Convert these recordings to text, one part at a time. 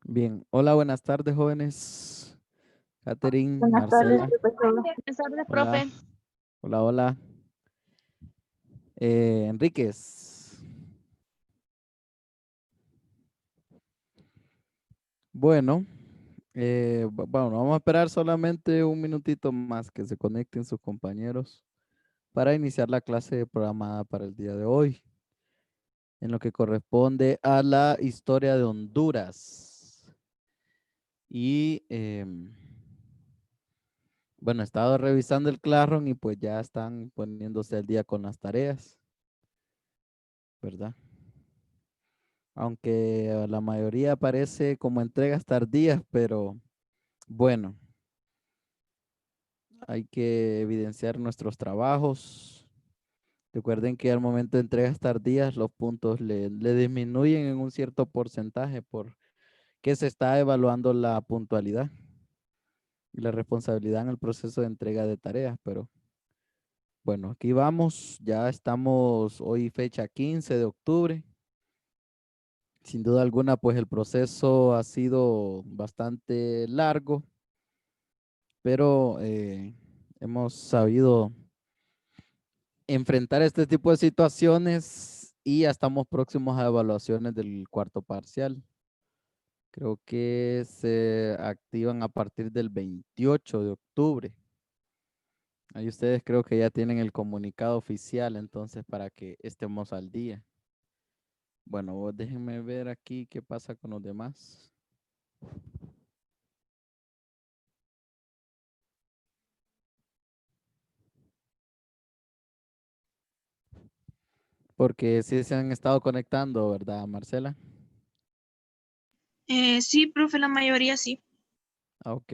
Bien, hola, buenas tardes, jóvenes. Catherine, Buenas tardes, Marcela. profesor. Buenas tardes, Hola, profe. hola, hola. Enríquez. Bueno, bueno, vamos a esperar solamente un minutito más que se conecten sus compañeros para iniciar la clase programada para el día de hoy, en lo que corresponde a la historia de Honduras. Y bueno, he estado revisando el Classroom y pues ya están poniéndose al día con las tareas, ¿verdad? Aunque la mayoría aparece como entregas tardías, pero bueno, hay que evidenciar nuestros trabajos. Recuerden que al momento de entregas tardías los puntos le disminuyen en un cierto porcentaje porque se está evaluando la puntualidad y la responsabilidad en el proceso de entrega de tareas, pero bueno, aquí vamos, ya estamos hoy fecha 15 de octubre. Sin duda alguna, pues el proceso ha sido bastante largo, pero hemos sabido enfrentar este tipo de situaciones y ya estamos próximos a evaluaciones del cuarto parcial. Creo que se activan a partir del 28 de octubre. Ahí ustedes creo que ya tienen el comunicado oficial, entonces para que estemos al día. Bueno, déjenme ver aquí qué pasa con los demás. Porque sí se han estado conectando, ¿verdad, Marcela? Sí, profe, la mayoría sí. Ah, ok.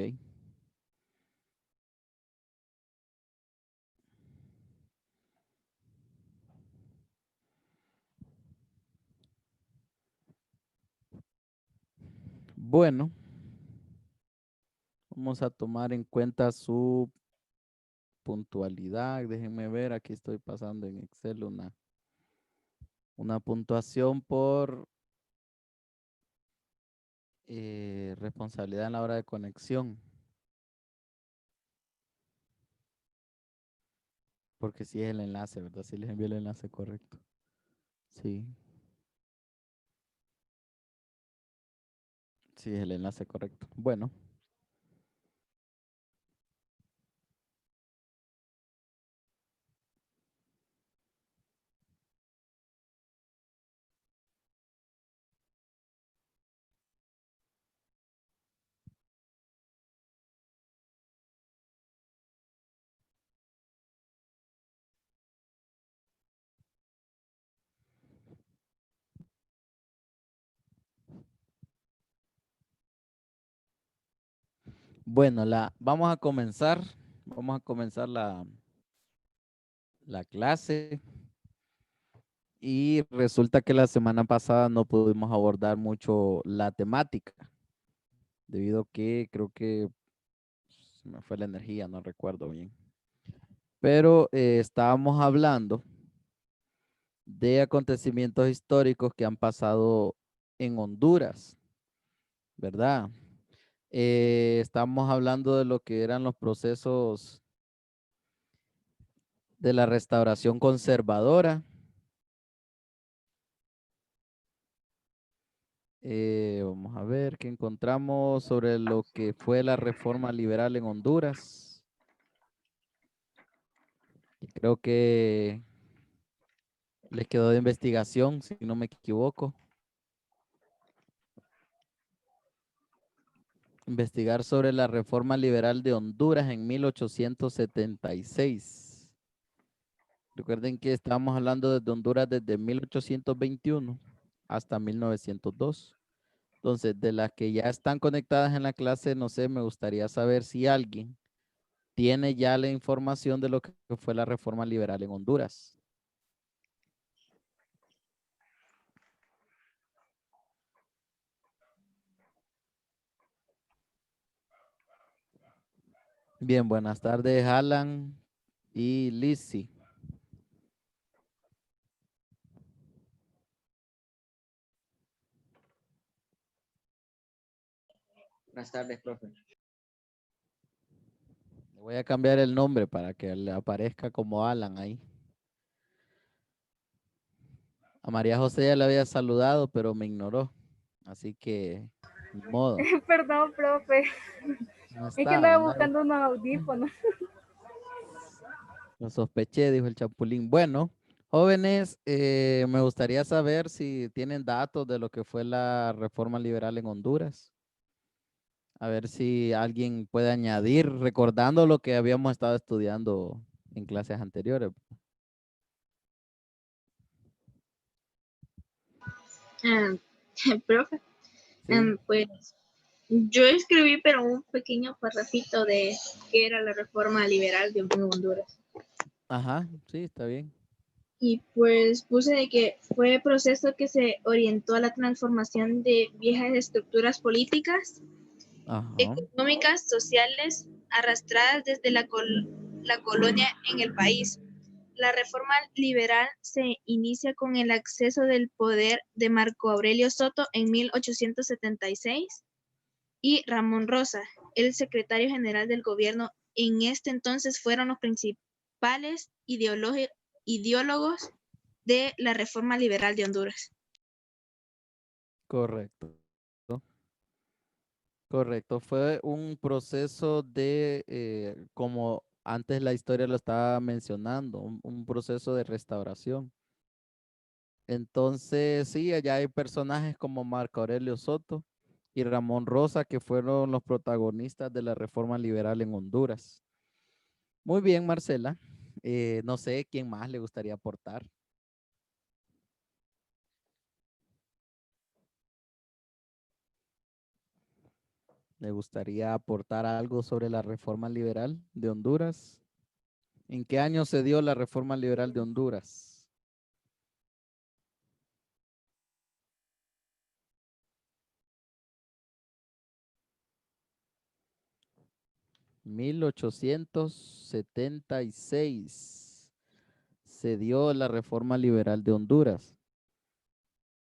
Bueno, vamos a tomar en cuenta su puntualidad. Déjenme ver, aquí estoy pasando en Excel una puntuación por responsabilidad en la hora de conexión. Porque sí es el enlace, ¿verdad? Sí les envié el enlace correcto. Sí, sí es el enlace correcto. Bueno. Bueno, vamos a comenzar la clase y resulta que la semana pasada no pudimos abordar mucho la temática, debido a que creo que se me fue la energía, no recuerdo bien. Pero estábamos hablando de acontecimientos históricos que han pasado en Honduras, ¿verdad? Estamos hablando de lo que eran los procesos de la restauración conservadora. Vamos a ver qué encontramos sobre lo que fue la reforma liberal en Honduras. Y creo que les quedó de investigación, si no me equivoco. Investigar sobre la reforma liberal de Honduras en 1876. Recuerden que estábamos hablando de Honduras desde 1821 hasta 1902. Entonces, de las que ya están conectadas en la clase, no sé, me gustaría saber si alguien tiene ya la información de lo que fue la reforma liberal en Honduras. Bien, buenas tardes, Alan y Lizzie. Buenas tardes, profe. Le voy a cambiar el nombre para que le aparezca como Alan ahí. A María José ya le había saludado, pero me ignoró. Así que, ni modo. Perdón, profe. No Es que andaba estaba. buscando unos audífonos. Lo sospeché, dijo el Chapulín. Bueno, jóvenes, me gustaría saber si tienen datos de lo que fue la reforma liberal en Honduras. A ver si alguien puede añadir, recordando lo que habíamos estado estudiando en clases anteriores. Em, profe, Sí, pues yo escribí pero un pequeño parrafito de qué era la reforma liberal de Honduras. ajá, sí, está bien. Y pues puse de que fue proceso que se orientó a la transformación de viejas estructuras políticas, Ajá, económicas, sociales, arrastradas desde la colonia en el país. La reforma liberal se inicia con el acceso del poder de Marco Aurelio Soto en 1876 y Ramón Rosa, el secretario general del gobierno. En este entonces fueron los principales ideólogos de la reforma liberal de Honduras. correcto. Correcto, fue un proceso de, como antes la historia lo estaba mencionando, un proceso de restauración. Entonces, sí, allá hay personajes como Marco Aurelio Soto y Ramón Rosa, que fueron los protagonistas de la reforma liberal en Honduras. Muy bien, Marcela. No sé quién más le gustaría aportar. ¿Le gustaría aportar algo sobre la reforma liberal de Honduras? ¿En qué año se dio la reforma liberal de Honduras? 1876 se dio la reforma liberal de Honduras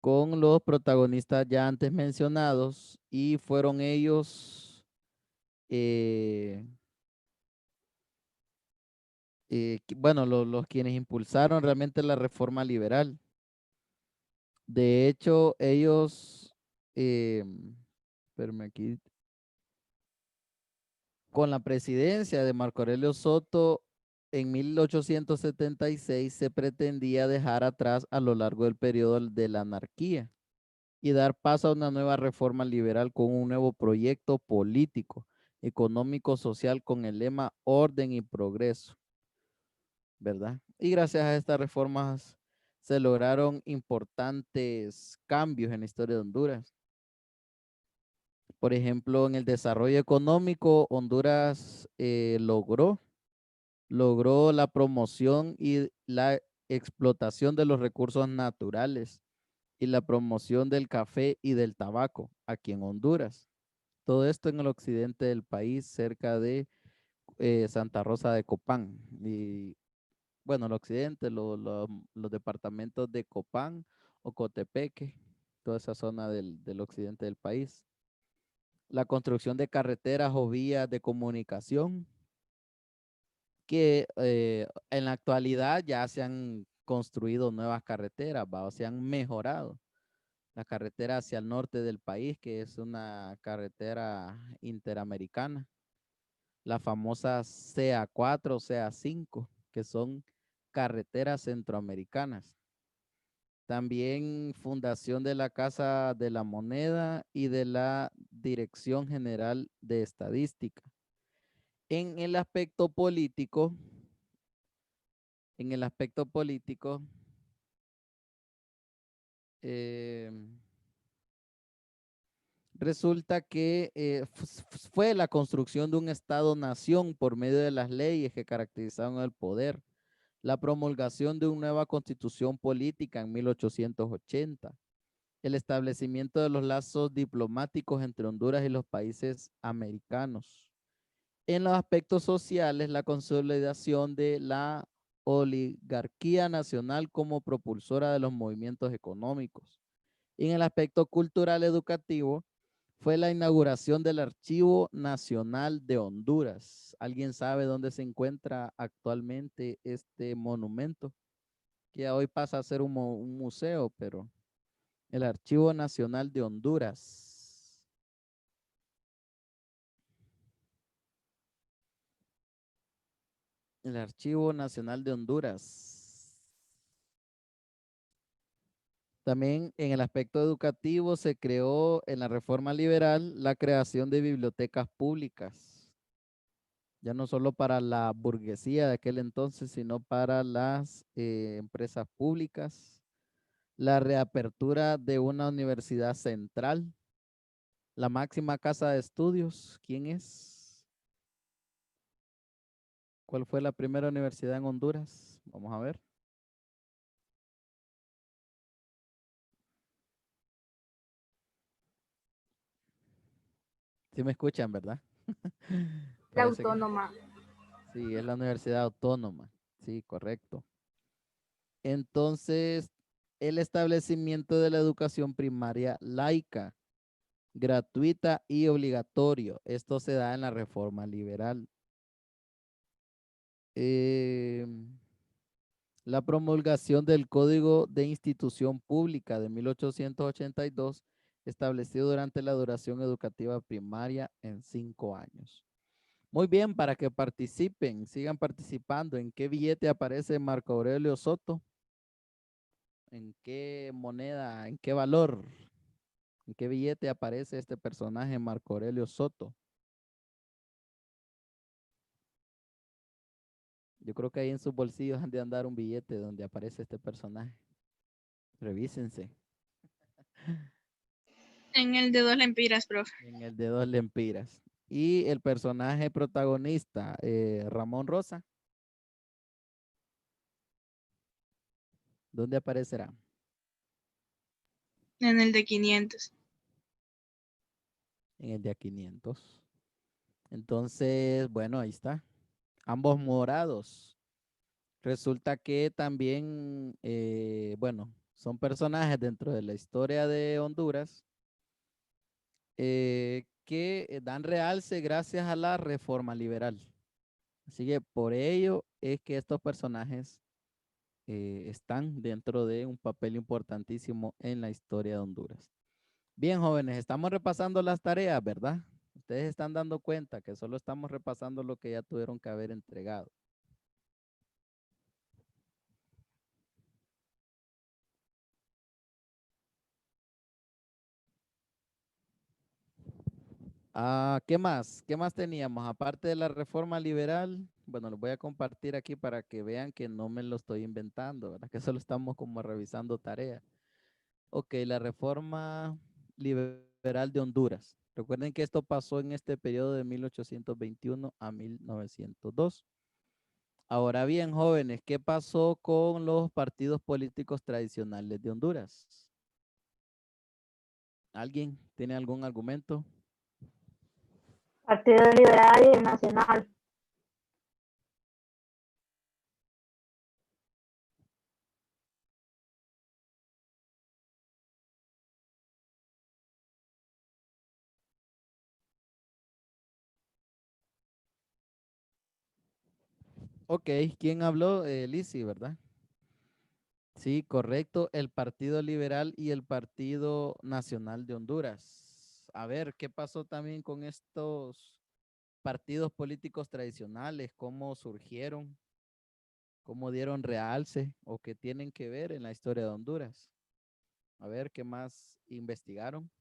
con los protagonistas ya antes mencionados y fueron ellos, eh, bueno, los quienes impulsaron realmente la reforma liberal. De hecho, ellos, espérame aquí, con la presidencia de Marco Aurelio Soto en 1876 se pretendía dejar atrás a lo largo del periodo de la anarquía y dar paso a una nueva reforma liberal con un nuevo proyecto político, económico, social con el lema orden y progreso, ¿verdad? Y gracias a estas reformas se lograron importantes cambios en la historia de Honduras. Por ejemplo, en el desarrollo económico, Honduras logró la promoción y la explotación de los recursos naturales y la promoción del café y del tabaco aquí en Honduras. Todo esto en el occidente del país, cerca de Santa Rosa de Copán. Y bueno, el occidente, los departamentos de Copán, Ocotepeque, toda esa zona del occidente del país. La construcción de carreteras o vías de comunicación que en la actualidad ya se han construido nuevas carreteras, ¿va? O se han mejorado. La carretera hacia el norte del país, que es una carretera interamericana. La famosa CA4, CA5, que son carreteras centroamericanas. También fundación de la Casa de la Moneda y de la Dirección General de Estadística. En el aspecto político, en el aspecto político, eh, resulta que fue la construcción de un Estado-nación por medio de las leyes que caracterizaron el poder, la promulgación de una nueva constitución política en 1880, el establecimiento de los lazos diplomáticos entre Honduras y los países americanos. En los aspectos sociales, la consolidación de la oligarquía nacional como propulsora de los movimientos económicos. En el aspecto cultural educativo, fue la inauguración del Archivo Nacional de Honduras. ¿Alguien sabe dónde se encuentra actualmente este monumento? Que hoy pasa a ser un museo, pero el Archivo Nacional de Honduras. El Archivo Nacional de Honduras. También en el aspecto educativo se creó en la reforma liberal la creación de bibliotecas públicas, ya no solo para la burguesía de aquel entonces, sino para las empresas públicas, la reapertura de una universidad central, la máxima casa de estudios. ¿Quién es? ¿Cuál fue la primera universidad en Honduras? Vamos a ver. Sí me escuchan, ¿verdad? La Parece que autónoma. sí, es la Universidad Autónoma. Sí, correcto. Entonces, el establecimiento de la educación primaria laica, gratuita y obligatorio. Esto se da en la reforma liberal. Eh, la promulgación del Código de Institución Pública de 1882, establecido durante la duración educativa primaria en 5 años. Muy bien, para que participen, sigan participando. ¿En qué billete aparece Marco Aurelio Soto? ¿En qué moneda? ¿En qué valor? ¿En qué billete aparece este personaje Marco Aurelio Soto? Yo creo que ahí en sus bolsillos han de andar un billete donde aparece este personaje. Revísense. En el de 2 lempiras, profe. En el de 2 lempiras. Y el personaje protagonista, Ramón Rosa, ¿dónde aparecerá? En el de 500. En el de a 500. Entonces, bueno, ahí está. Ambos morados. Resulta que también, bueno, son personajes dentro de la historia de Honduras que dan realce gracias a la reforma liberal. Así que por ello es que estos personajes están dentro de un papel importantísimo en la historia de Honduras. Bien, jóvenes, estamos repasando las tareas, ¿verdad? Ustedes están dando cuenta que solo estamos repasando lo que ya tuvieron que haber entregado. Ah, ¿qué más? ¿Qué más teníamos? Aparte de la reforma liberal, bueno, los voy a compartir aquí para que vean que no me lo estoy inventando, ¿verdad? Que solo estamos como revisando tareas. Ok, la reforma liberal de Honduras. Recuerden que esto pasó en este periodo de 1821 a 1902. Ahora bien, jóvenes, ¿qué pasó con los partidos políticos tradicionales de Honduras? ¿Alguien tiene algún argumento? Partido Liberal y el Nacional. Ok, ¿quién habló? Lizzy, ¿verdad? Sí, correcto. El Partido Liberal y el Partido Nacional de Honduras. A ver, ¿qué pasó también con estos partidos políticos tradicionales? ¿Cómo surgieron? ¿Cómo dieron realce o qué tienen que ver en la historia de Honduras? A ver, ¿qué más investigaron?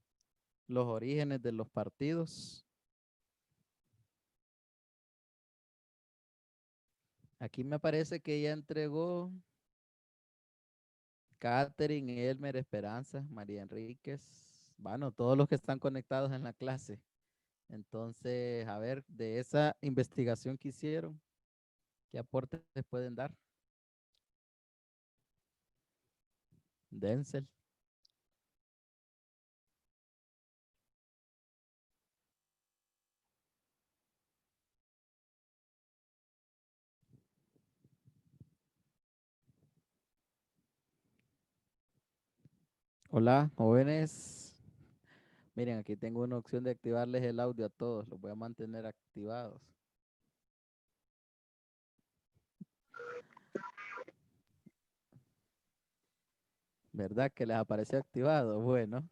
Los orígenes de los partidos. Aquí me parece que ya entregó Catherine, Elmer, Esperanza, María Enríquez. Bueno, todos los que están conectados en la clase. Entonces, a ver, de esa investigación que hicieron, ¿qué aportes pueden dar? Denzel. Hola, jóvenes. Miren, aquí tengo una opción de activarles el audio a todos. Los voy a mantener activados. ¿Verdad que les apareció activado? Bueno,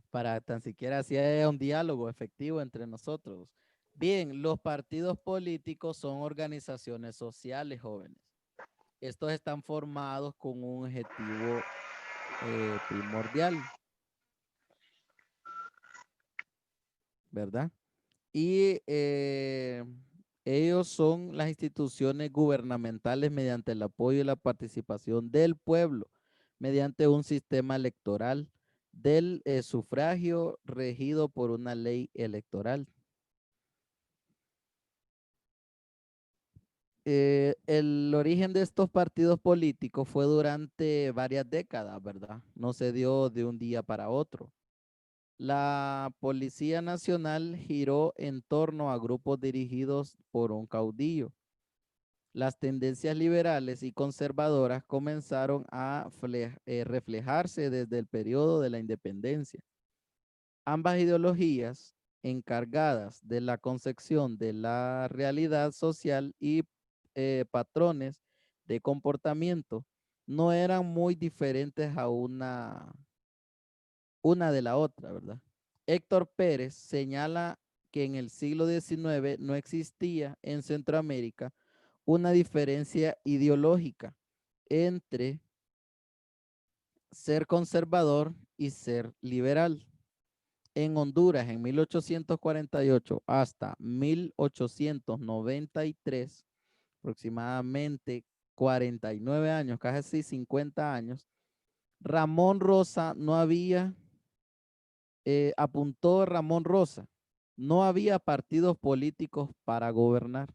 para tan siquiera así haya un diálogo efectivo entre nosotros. Bien, los partidos políticos son organizaciones sociales, jóvenes. Estos están formados con un objetivo primordial, ¿verdad? Y ellos son las instituciones gubernamentales mediante el apoyo y la participación del pueblo, mediante un sistema electoral del sufragio regido por una ley electoral. El origen de estos partidos políticos fue durante varias décadas, ¿verdad? No se dio de un día para otro. La Policía Nacional giró en torno a grupos dirigidos por un caudillo. Las tendencias liberales y conservadoras comenzaron a reflejarse desde el periodo de la independencia. Ambas ideologías, encargadas de la concepción de la realidad social y patrones de comportamiento, no eran muy diferentes a una de la otra, ¿verdad? Héctor Pérez señala que en el siglo XIX no existía en Centroamérica una diferencia ideológica entre ser conservador y ser liberal. En Honduras, en 1848 hasta 1893, aproximadamente 49 años, casi 50 años, Ramón Rosa no había apuntó Ramón Rosa, no había partidos políticos para gobernar.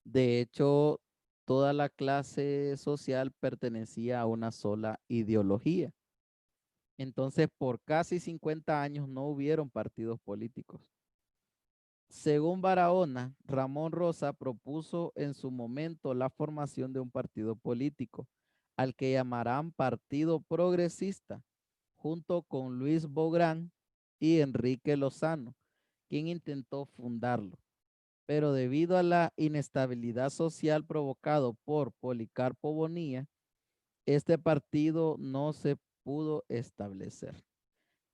De hecho, toda la clase social pertenecía a una sola ideología. Entonces, por casi 50 años no hubieron partidos políticos. Según Barahona, Ramón Rosa propuso en su momento la formación de un partido político, al que llamarán Partido Progresista, junto con Luis Bográn y Enrique Lozano, quien intentó fundarlo. Pero debido a la inestabilidad social provocado por Policarpo Bonilla, este partido no se pudo establecer.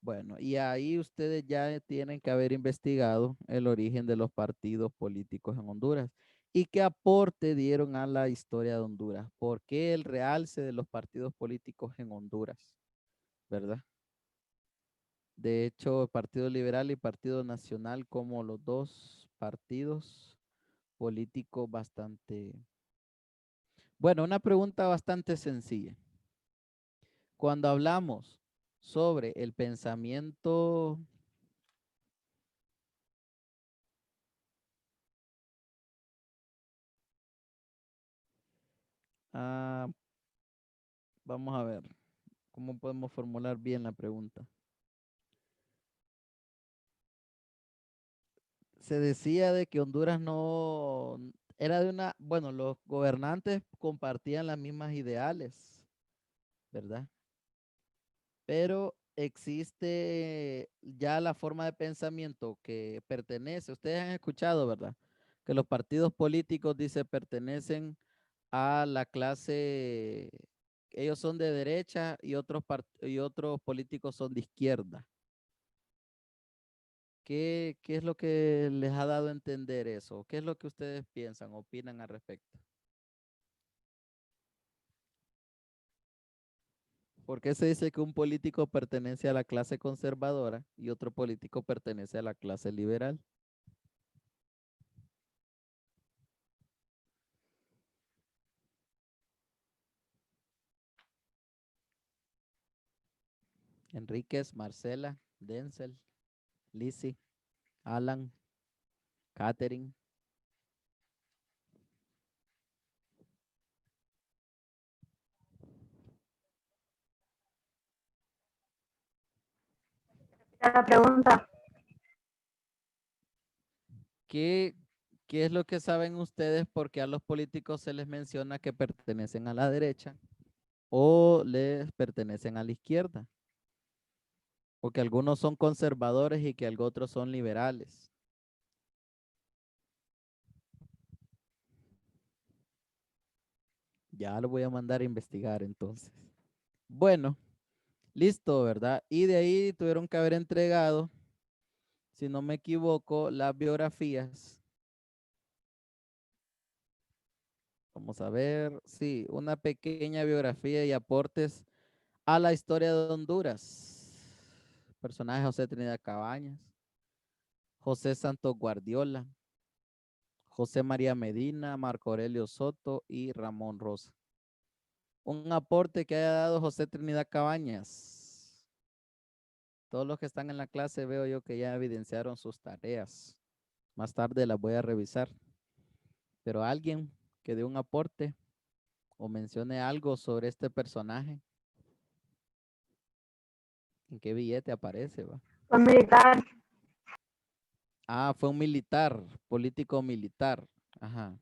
Bueno, y ahí ustedes ya tienen que haber investigado el origen de los partidos políticos en Honduras y qué aporte dieron a la historia de Honduras. ¿Por qué el realce de los partidos políticos en Honduras? ¿Verdad? De hecho, Partido Liberal y Partido Nacional como los dos partidos políticos bastante... Bueno, una pregunta bastante sencilla. Cuando hablamos sobre el pensamiento, ah, vamos a ver cómo podemos formular bien la pregunta. Se decía de que Honduras no era de una, bueno, los gobernantes compartían las mismas ideales, ¿verdad? Pero existe ya la forma de pensamiento que pertenece, ustedes han escuchado, ¿verdad? Que los partidos políticos, dice, pertenecen a la clase, ellos son de derecha y y otros políticos son de izquierda. ¿Qué es lo que les ha dado a entender eso? ¿Qué es lo que ustedes piensan, opinan al respecto? ¿Por qué se dice que un político pertenece a la clase conservadora y otro político pertenece a la clase liberal? Enríquez, Marcela, Denzel, Lizzie, Alan, Catherine. La pregunta, ¿Qué, qué es lo que saben ustedes porque a los políticos se les menciona que pertenecen a la derecha o les pertenecen a la izquierda? O que algunos son conservadores y que otros son liberales. Ya lo voy a mandar a investigar entonces. Bueno, listo, ¿verdad? Y de ahí tuvieron que haber entregado, si no me equivoco, las biografías. Vamos a ver, sí, una pequeña biografía y aportes a la historia de Honduras. Personaje José Trinidad Cabañas, José Santos Guardiola, José María Medina, Marco Aurelio Soto y Ramón Rosa. Un aporte que haya dado José Trinidad Cabañas. Todos los que están en la clase veo yo que ya evidenciaron sus tareas. Más tarde las voy a revisar. Pero alguien que dé un aporte o mencione algo sobre este personaje. ¿En qué billete aparece, va? Fue militar. Ah, fue un militar, político militar. Ajá.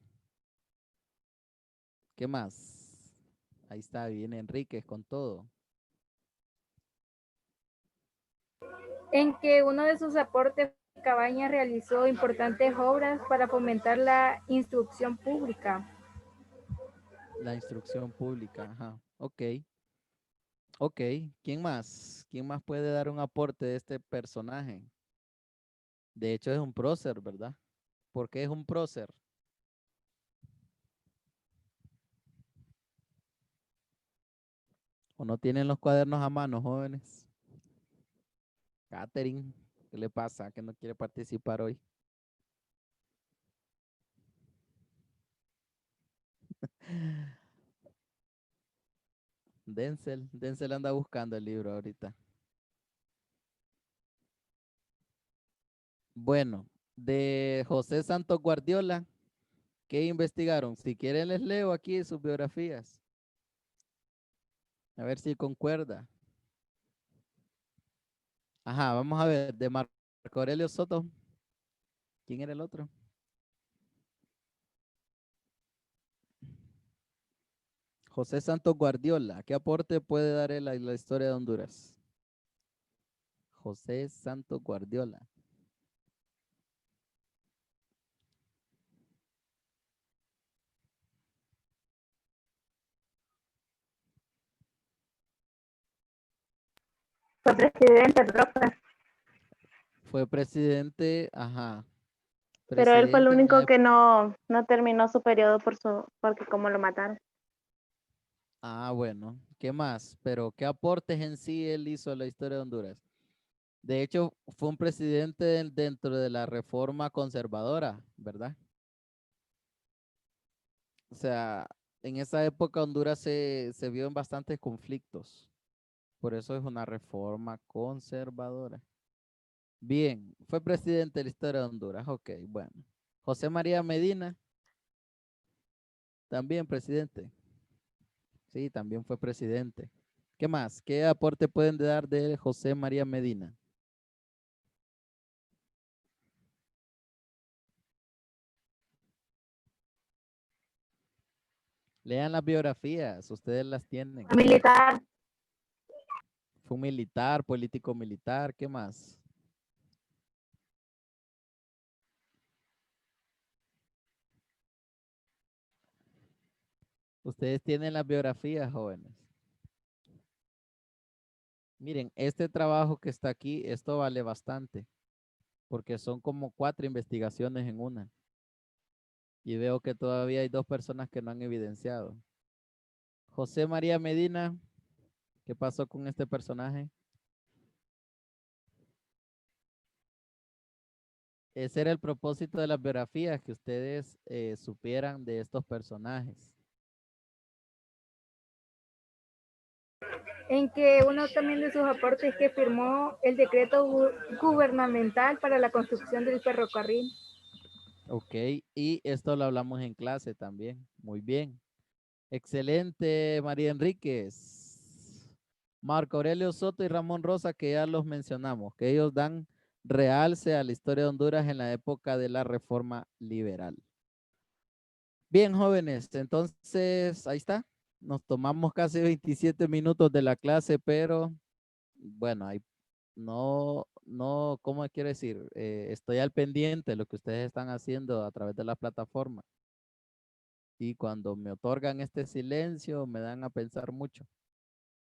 ¿Qué más? Ahí está, viene Enríquez con todo. En que uno de sus aportes, Cabañas realizó importantes obras para fomentar la instrucción pública. La instrucción pública, ajá. Ok. Ok. ¿Quién más? ¿Quién más puede dar un aporte de este personaje? De hecho es un prócer, ¿verdad? ¿Por qué es un prócer? ¿O no tienen los cuadernos a mano, jóvenes? Catherine, ¿qué le pasa? Que no quiere participar hoy. Denzel anda buscando el libro ahorita. Bueno, de José Santos Guardiola, ¿qué investigaron? Si quieren les leo aquí sus biografías. A ver si concuerda. Ajá, vamos a ver, de Marco Aurelio Soto. ¿Quién era el otro? José Santos Guardiola. ¿Qué aporte puede dar él a la historia de Honduras? José Santos Guardiola. Fue presidente, profe. Fue presidente, ajá. Pero él fue el Presidente en la único que no terminó su periodo porque como lo mataron. Ah, bueno, ¿qué más? Pero ¿qué aportes en sí él hizo a la historia de Honduras? De hecho, fue un presidente dentro de la reforma conservadora, ¿verdad? O sea, en esa época Honduras se vio en bastantes conflictos. Por eso es una reforma conservadora. Bien, fue presidente de la historia de Honduras. Ok, bueno. José María Medina, también presidente. Sí, también fue presidente. ¿Qué más? ¿Qué aporte pueden dar de José María Medina? Lean las biografías, ustedes las tienen. Militar. Fue un militar, político militar, ¿qué más? Ustedes tienen las biografías, jóvenes. Miren, este trabajo que está aquí, esto vale bastante, porque son como 4 investigaciones en una. Y veo que todavía hay 2 personas que no han evidenciado. José María Medina, ¿qué pasó con este personaje? Ese era el propósito de las biografías, que ustedes supieran de estos personajes. En que uno también de sus aportes es que firmó el decreto gubernamental para la construcción del ferrocarril. Ok, y esto lo hablamos en clase también. Muy bien. Excelente, María Enríquez. Marco Aurelio Soto y Ramón Rosa, que ya los mencionamos, que ellos dan realce a la historia de Honduras en la época de la reforma liberal. Bien, jóvenes, entonces ahí está. Nos tomamos casi 27 minutos de la clase, pero bueno, ahí no, ¿cómo quiero decir? Estoy al pendiente de lo que ustedes están haciendo a través de la plataforma. Y cuando me otorgan este silencio, me dan a pensar mucho.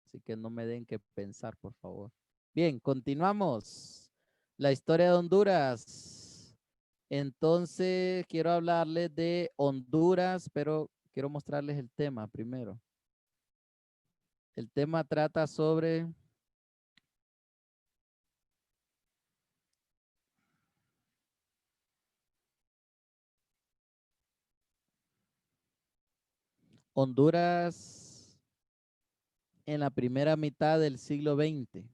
Así que no me den que pensar, por favor. Bien, continuamos. La historia de Honduras. Entonces, quiero hablarles de Honduras, pero quiero mostrarles el tema primero. El tema trata sobre Honduras en la primera mitad del siglo XX.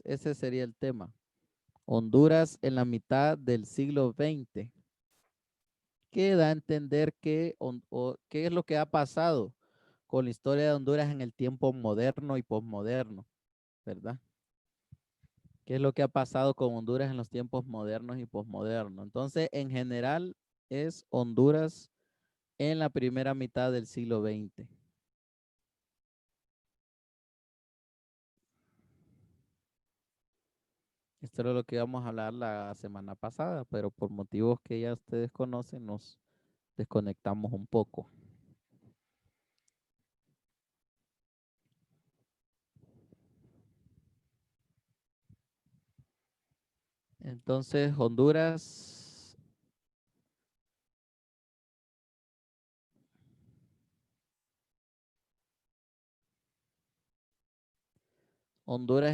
Ese sería el tema. Honduras en la mitad del siglo XX. Que da a entender que, qué es lo que ha pasado con la historia de Honduras en el tiempo moderno y posmoderno, ¿verdad? ¿Qué es lo que ha pasado con Honduras en los tiempos modernos y posmodernos? Entonces, en general, es Honduras en la primera mitad del siglo XX. Esto era lo que íbamos a hablar la semana pasada, pero por motivos que ya ustedes conocen, nos desconectamos un poco. Entonces, Honduras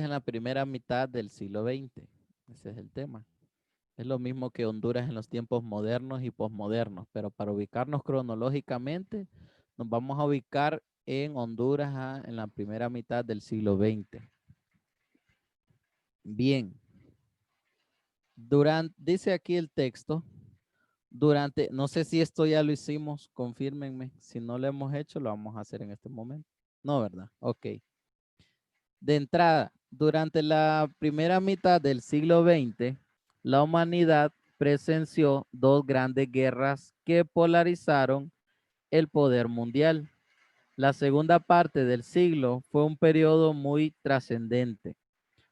en la primera mitad del siglo XX. Ese es el tema. Es lo mismo que Honduras en los tiempos modernos y posmodernos, pero para ubicarnos cronológicamente, nos vamos a ubicar en Honduras en la primera mitad del siglo XX. Bien. Dice aquí el texto, no sé si esto ya lo hicimos, confírmenme. Si no lo hemos hecho, lo vamos a hacer en este momento. No, ¿verdad? Ok. De entrada, durante la primera mitad del siglo XX, la humanidad presenció dos grandes guerras que polarizaron el poder mundial. La segunda parte del siglo fue un periodo muy trascendente.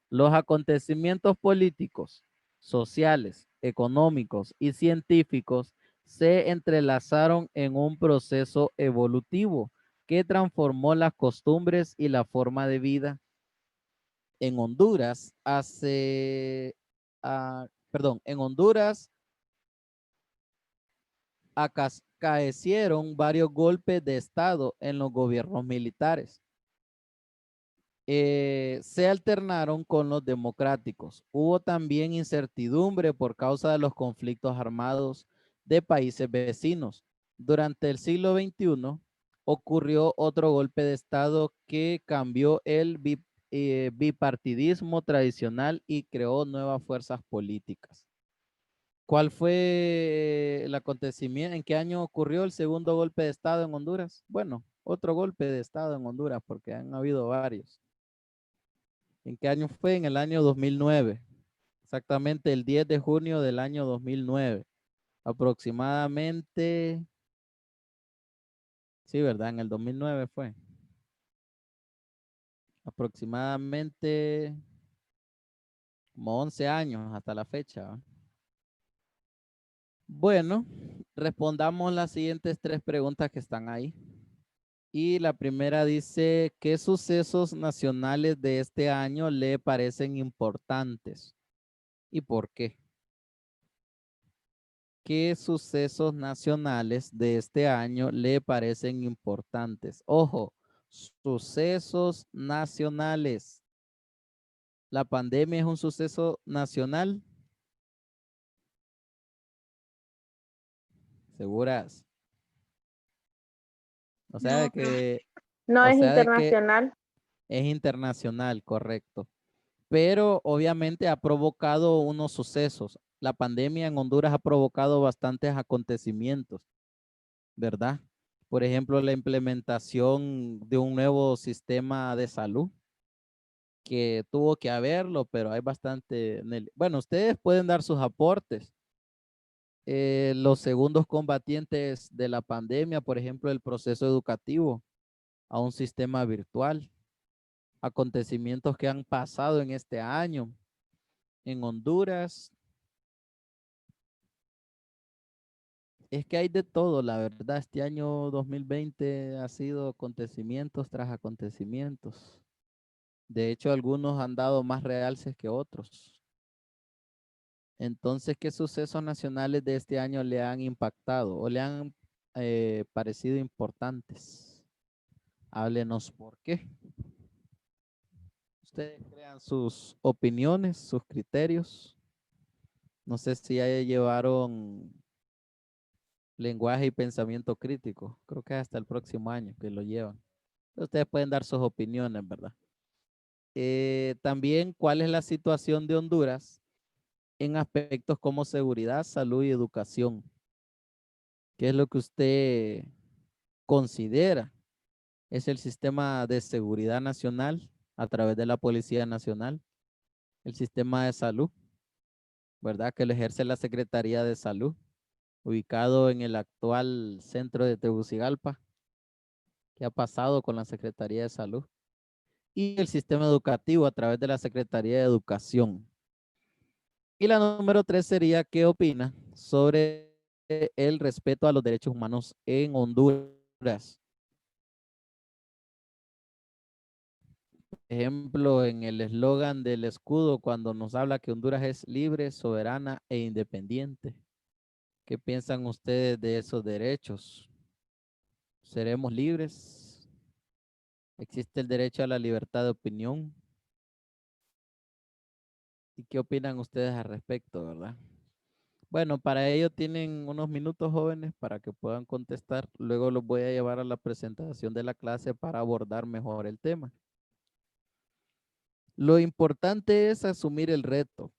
Los acontecimientos políticos, sociales, económicos y científicos se entrelazaron en un proceso evolutivo que transformó las costumbres y la forma de vida. En Honduras en Honduras acaecieron varios golpes de estado en los gobiernos militares. Se alternaron con los democráticos. Hubo también incertidumbre por causa de los conflictos armados de países vecinos. Durante el siglo XXI ocurrió otro golpe de estado que cambió el bipartidismo tradicional y creó nuevas fuerzas políticas. ¿Cuál fue el acontecimiento? ¿En qué año ocurrió el segundo golpe de estado en Honduras? Bueno, otro golpe de estado en Honduras porque han habido varios. ¿En qué año fue? En el año 2009. Exactamente el 10 de junio del año 2009. Aproximadamente, sí, ¿verdad? En el 2009 fue. Aproximadamente como 11 años hasta la fecha, ¿va? Bueno, respondamos las siguientes tres preguntas que están ahí. Y la primera dice, ¿qué sucesos nacionales de este año le parecen importantes? ¿Y por qué? ¿Qué sucesos nacionales de este año le parecen importantes? Ojo, sucesos nacionales. ¿La pandemia es un suceso nacional? ¿Seguras? O sea, No, de profe. que, No o es sea, de que internacional. es internacional, correcto. Pero obviamente ha provocado unos sucesos. La pandemia en Honduras ha provocado bastantes acontecimientos, ¿verdad? Por ejemplo, la implementación de un nuevo sistema de salud que tuvo que haberlo, pero hay bastante. Bueno, ustedes pueden dar sus aportes. Los segundos combatientes de la pandemia, por ejemplo, el proceso educativo a un sistema virtual, acontecimientos que han pasado en este año. En Honduras, es que hay de todo, la verdad. Este año 2020 ha sido acontecimientos tras acontecimientos. De hecho, algunos han dado más realces que otros. Entonces, ¿qué sucesos nacionales de este año le han impactado o le han parecido importantes? Háblenos por qué. Ustedes crean sus opiniones, sus criterios. No sé si ya llevaron lenguaje y pensamiento crítico. Creo que es hasta el próximo año que lo llevan. Ustedes pueden dar sus opiniones, ¿verdad? También, ¿cuál es la situación de Honduras en aspectos como seguridad, salud y educación? ¿Qué es lo que usted considera? ¿Es el sistema de seguridad nacional a través de la Policía Nacional? ¿El sistema de salud, verdad? Que lo ejerce la Secretaría de Salud, ubicado en el actual centro de Tegucigalpa. ¿Qué ha pasado con la Secretaría de Salud? Y el sistema educativo a través de la Secretaría de Educación. Y la número 3 sería, ¿qué opina sobre el respeto a los derechos humanos en Honduras? Ejemplo, en el eslogan del escudo, cuando nos habla que Honduras es libre, soberana e independiente. ¿Qué piensan ustedes de esos derechos? ¿Seremos libres? ¿Existe el derecho a la libertad de opinión? ¿Y qué opinan ustedes al respecto, verdad? Bueno, para ello tienen unos minutos, jóvenes, para que puedan contestar. Luego los voy a llevar a la presentación de la clase para abordar mejor el tema. Lo importante es asumir el reto.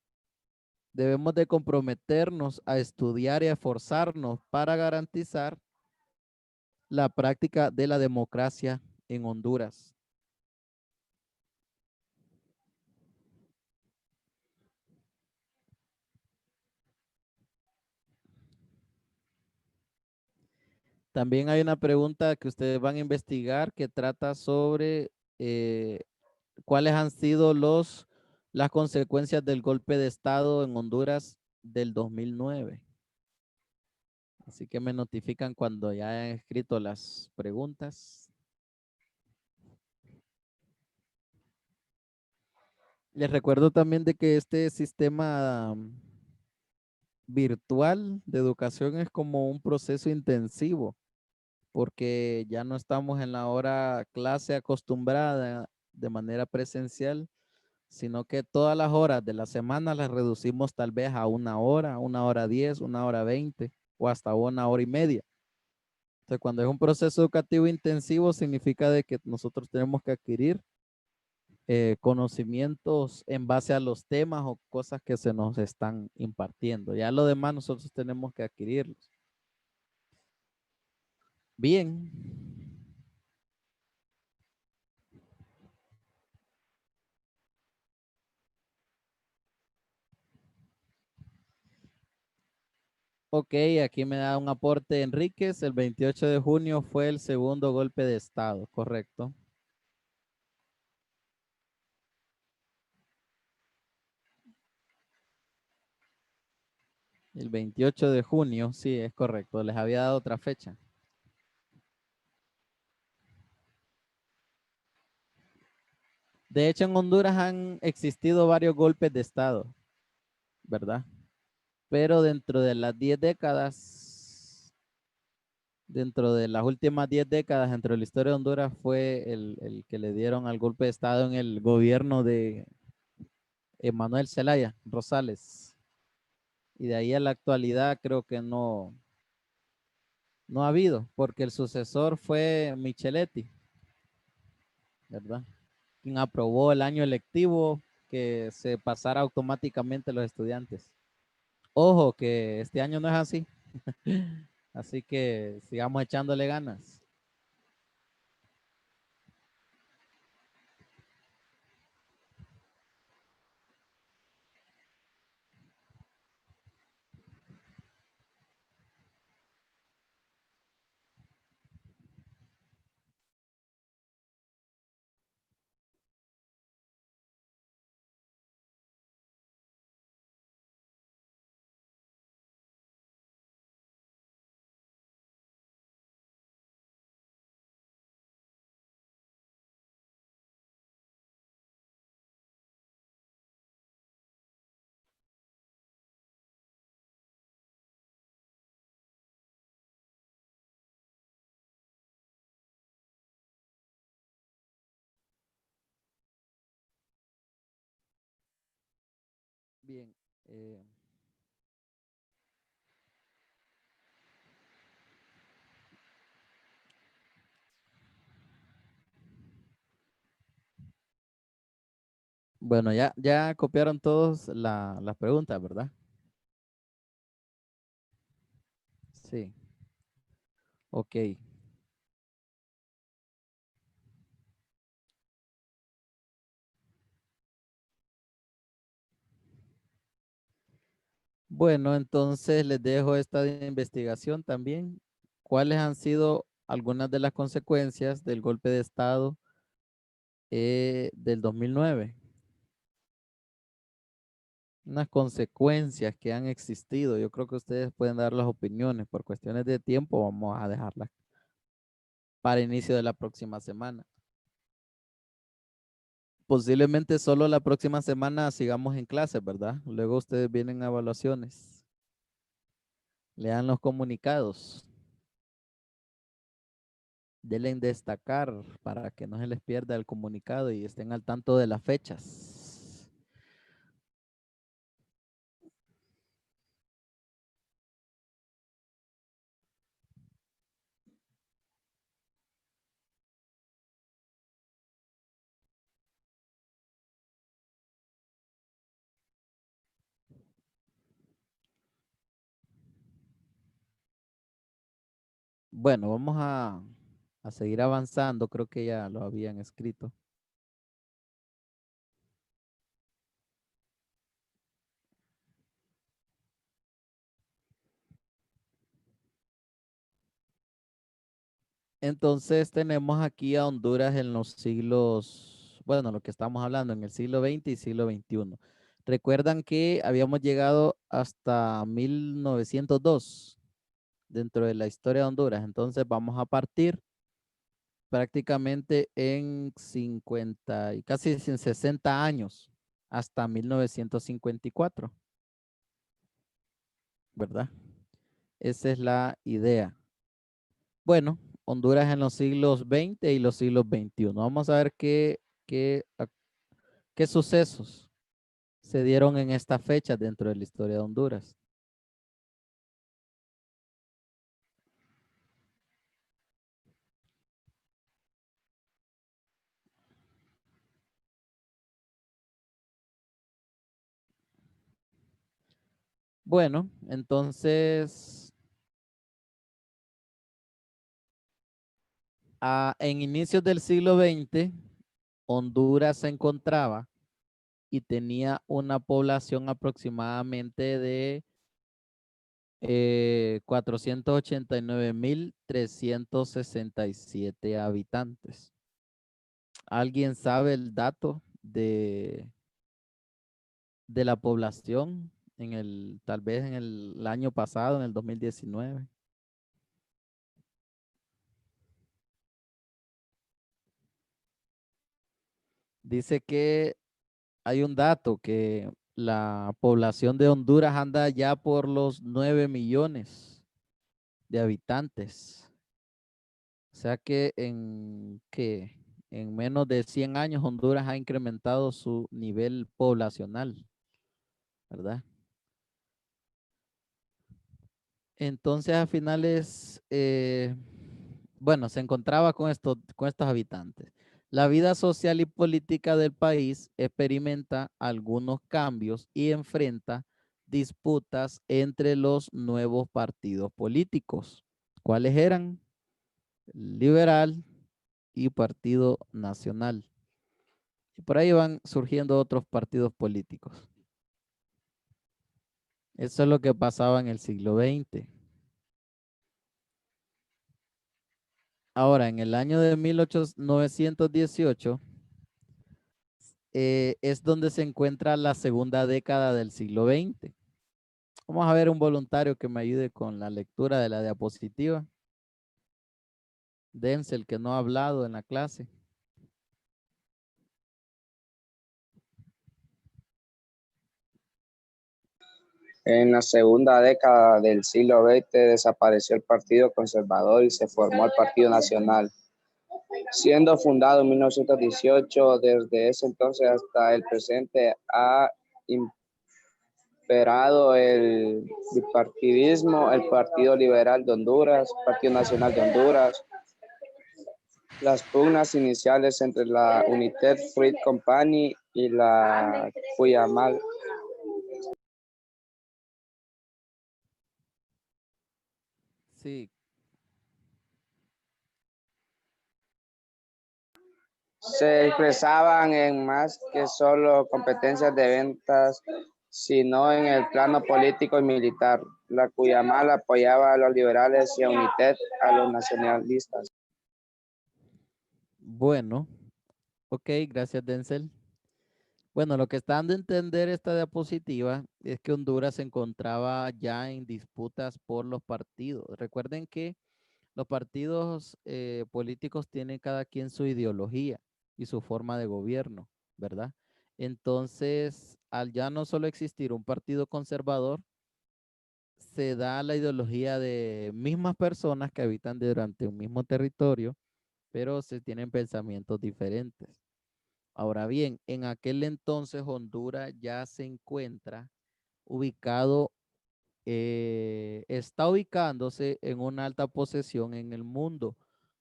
Debemos de comprometernos a estudiar y a esforzarnos para garantizar la práctica de la democracia en Honduras. También hay una pregunta que ustedes van a investigar que trata sobre cuáles han sido las consecuencias del golpe de Estado en Honduras del 2009. Así que me notifican cuando ya hayan escrito las preguntas. Les recuerdo también de que este sistema virtual de educación es como un proceso intensivo, porque ya no estamos en la hora clase acostumbrada de manera presencial, sino que todas las horas de la semana las reducimos tal vez a 1 hora 10, 1 hora 20 o hasta 1 hora y media. Entonces, cuando es un proceso educativo intensivo, significa de que nosotros tenemos que adquirir conocimientos en base a los temas o cosas que se nos están impartiendo. Ya lo demás nosotros tenemos que adquirirlos. Bien. Ok, aquí me da un aporte Enríquez. El 28 de junio fue el segundo golpe de Estado, correcto. El 28 de junio, sí, es correcto. Les había dado otra fecha. De hecho, en Honduras han existido varios golpes de Estado, ¿verdad? Pero dentro de las 10 décadas, dentro de las últimas 10 décadas, dentro de la historia de Honduras, fue el que le dieron al golpe de Estado en el gobierno de Manuel Zelaya Rosales. Y de ahí a la actualidad creo que no ha habido, porque el sucesor fue Micheletti, ¿verdad? Quien aprobó el año lectivo que se pasara automáticamente los estudiantes. Ojo, que este año no es así. Así que sigamos echándole ganas. Bien. Bueno, ya copiaron todos las preguntas, ¿verdad? Sí. Ok. Bueno, entonces les dejo esta de investigación también. ¿Cuáles han sido algunas de las consecuencias del golpe de Estado del 2009? Unas consecuencias que han existido. Yo creo que ustedes pueden dar las opiniones. Por cuestiones de tiempo, vamos a dejarlas para inicio de la próxima semana. Posiblemente solo la próxima semana sigamos en clase, ¿verdad? Luego ustedes vienen a evaluaciones. Lean los comunicados. Denle en destacar para que no se les pierda el comunicado y estén al tanto de las fechas. Bueno, vamos a seguir avanzando. Creo que ya lo habían escrito. Entonces tenemos aquí a Honduras en los siglos, bueno, lo que estamos hablando en el siglo XX y siglo XXI. Recuerdan que habíamos llegado hasta 1902 dentro de la historia de Honduras. Entonces vamos a partir prácticamente en 50 y casi en 60 años hasta 1954, ¿verdad? Esa es la idea. Bueno, Honduras en los siglos XX y los siglos XXI. Vamos a ver qué sucesos se dieron en esta fecha dentro de la historia de Honduras. Bueno, entonces, en inicios del siglo XX, Honduras se encontraba y tenía una población aproximadamente de 489.367 habitantes. ¿Alguien sabe el dato de la población tal vez en el año pasado, en el 2019? Dice que hay un dato que la población de Honduras anda ya por los 9 millones de habitantes. O sea que en menos de 100 años Honduras ha incrementado su nivel poblacional, ¿verdad? Entonces a finales, bueno, se encontraba con estos habitantes. La vida social y política del país experimenta algunos cambios y enfrenta disputas entre los nuevos partidos políticos. ¿Cuáles eran? Liberal y Partido Nacional. Y por ahí van surgiendo otros partidos políticos. Eso es lo que pasaba en el siglo XX. Ahora, en el año de 1918, es donde se encuentra la segunda década del siglo XX. Vamos a ver un voluntario que me ayude con la lectura de la diapositiva. Denzel, que no ha hablado en la clase. En la segunda década del siglo XX desapareció el Partido Conservador y se formó el Partido Nacional, siendo fundado en 1918. Desde ese entonces hasta el presente ha imperado el bipartidismo, el Partido Liberal de Honduras, Partido Nacional de Honduras. Las pugnas iniciales entre la United Fruit Company y la Cuyamal Sí, se expresaban en más que solo competencias de ventas, sino en el plano político y militar. La Cuyamal apoyaba a los liberales y a United a los nacionalistas. bueno, ok, gracias Denzel. Bueno, lo que está dando a entender esta diapositiva es que Honduras se encontraba ya en disputas por los partidos. Recuerden que los partidos políticos tienen cada quien su ideología y su forma de gobierno, ¿verdad? Entonces, al ya no solo existir un partido conservador, se da la ideología de mismas personas que habitan durante un mismo territorio, pero se tienen pensamientos diferentes. Ahora bien, en aquel entonces Honduras ya se encuentra ubicado, está ubicándose en una alta posición en el mundo.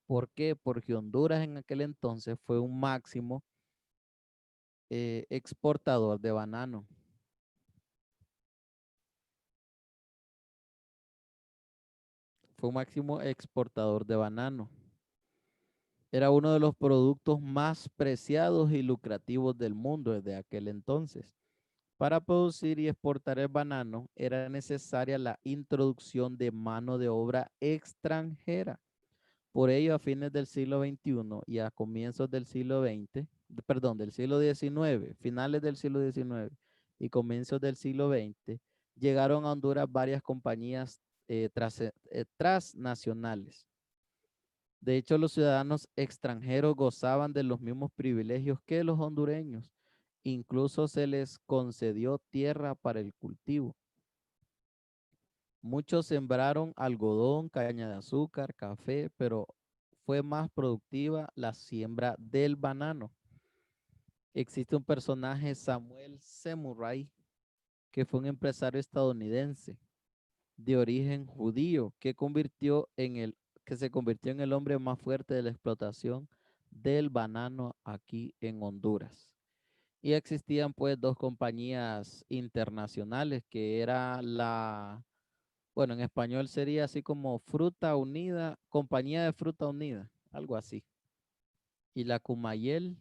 ¿Por qué? Porque Honduras en aquel entonces fue un máximo exportador de banano. Fue un máximo exportador de banano. Era uno de los productos más preciados y lucrativos del mundo desde aquel entonces. Para producir y exportar el banano era necesaria la introducción de mano de obra extranjera. Por ello, a fines del siglo XXI y a comienzos del siglo XX, perdón, del siglo XIX, finales del siglo XIX y comienzos del siglo XX, llegaron a Honduras varias compañías transnacionales. De hecho, los ciudadanos extranjeros gozaban de los mismos privilegios que los hondureños. Incluso se les concedió tierra para el cultivo. Muchos sembraron algodón, caña de azúcar, café, pero fue más productiva la siembra del banano. Existe un personaje, Samuel Semurray, que fue un empresario estadounidense de origen judío que se convirtió en el hombre más fuerte de la explotación del banano aquí en Honduras. Y existían pues dos compañías internacionales que era bueno, en español sería así como Fruta Unida, Compañía de Fruta Unida, algo así. Y la Cumayel,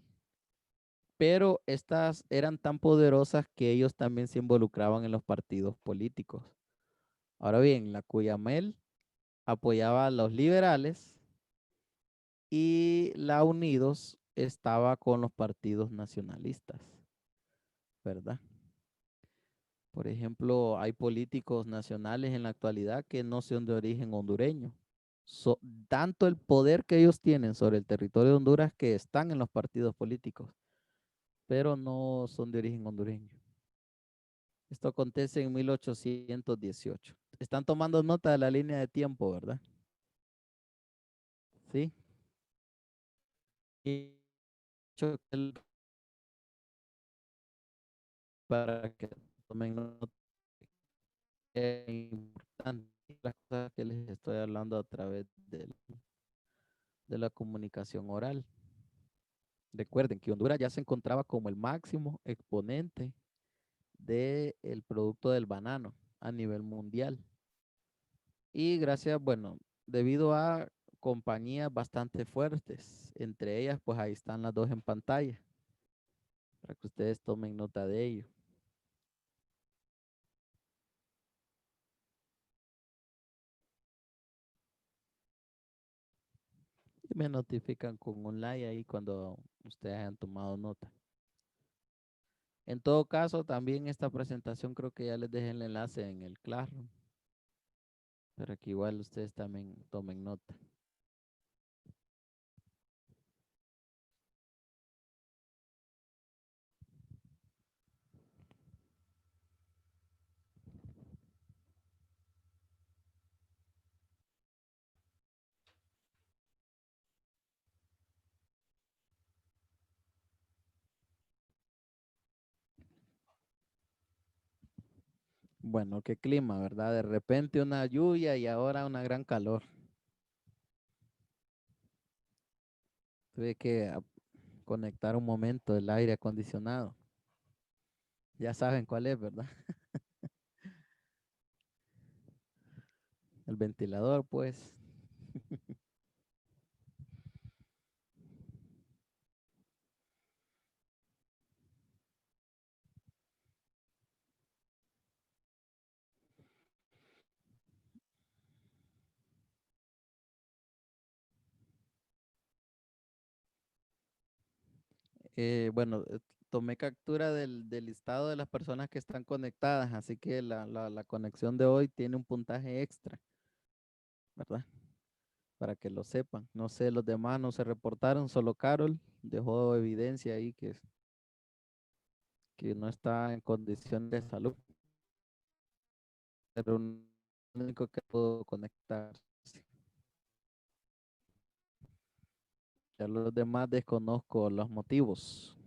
pero estas eran tan poderosas que ellos también se involucraban en los partidos políticos. Ahora bien, la Cuyamel apoyaba a los liberales y la Unidos estaba con los partidos nacionalistas, ¿verdad? Por ejemplo, hay políticos nacionales en la actualidad que no son de origen hondureño. Tanto el poder que ellos tienen sobre el territorio de Honduras que están en los partidos políticos, pero no son de origen hondureño. Esto acontece en 1818. Están tomando nota de la línea de tiempo, ¿verdad? Sí. Y para que tomen nota, es importante las cosas que les estoy hablando a través de la comunicación oral. Recuerden que Honduras ya se encontraba como el máximo exponente del producto del banano a nivel mundial. Y gracias, bueno, debido a compañías bastante fuertes, entre ellas, pues ahí están las dos en pantalla, para que ustedes tomen nota de ello. Y me notifican con un like ahí cuando ustedes hayan tomado nota. En todo caso, también esta presentación creo que ya les dejé el enlace en el Classroom, pero que igual ustedes también tomen nota. Bueno, qué clima, ¿verdad? De repente una lluvia y ahora una gran calor. Tuve que conectar un momento el aire acondicionado. Ya saben cuál es, ¿verdad? El ventilador, pues. Bueno, tomé captura del listado de las personas que están conectadas, así que la conexión de hoy tiene un puntaje extra, ¿verdad? Para que lo sepan. No sé, los demás no se reportaron, solo Carol dejó evidencia ahí que no está en condición de salud. Pero un único que pudo conectarse. Ya los demás desconozco los motivos.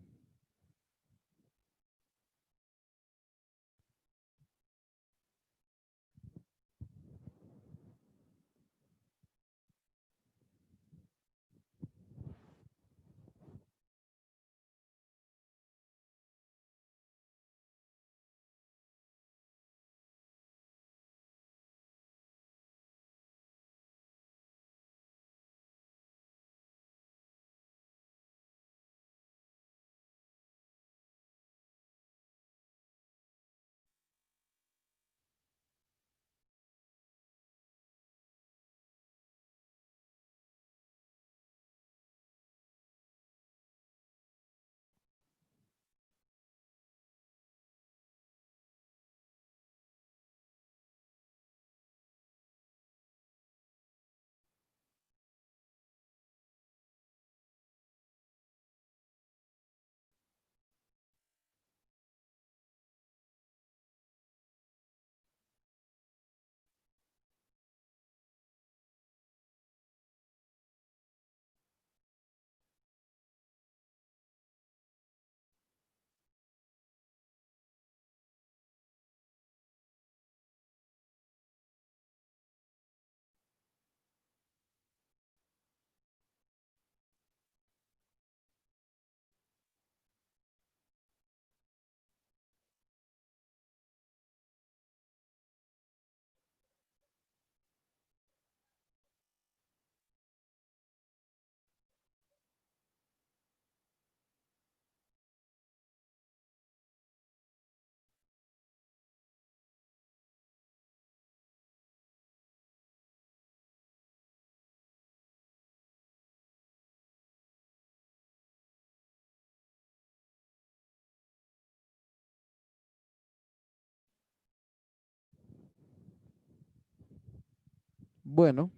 Bueno,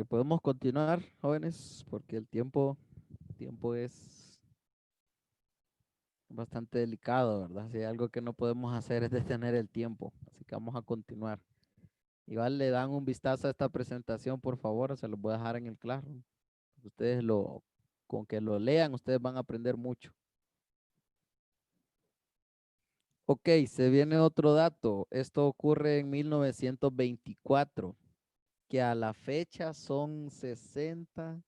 podemos continuar, jóvenes, porque el tiempo es bastante delicado, ¿verdad? Si hay algo que no podemos hacer es detener el tiempo, así que vamos a continuar. Igual le dan un vistazo a esta presentación, por favor, se los voy a dejar en el Classroom. Ustedes con que lo lean, ustedes van a aprender mucho. Ok, se viene otro dato. Esto ocurre en 1924, que a la fecha son 60,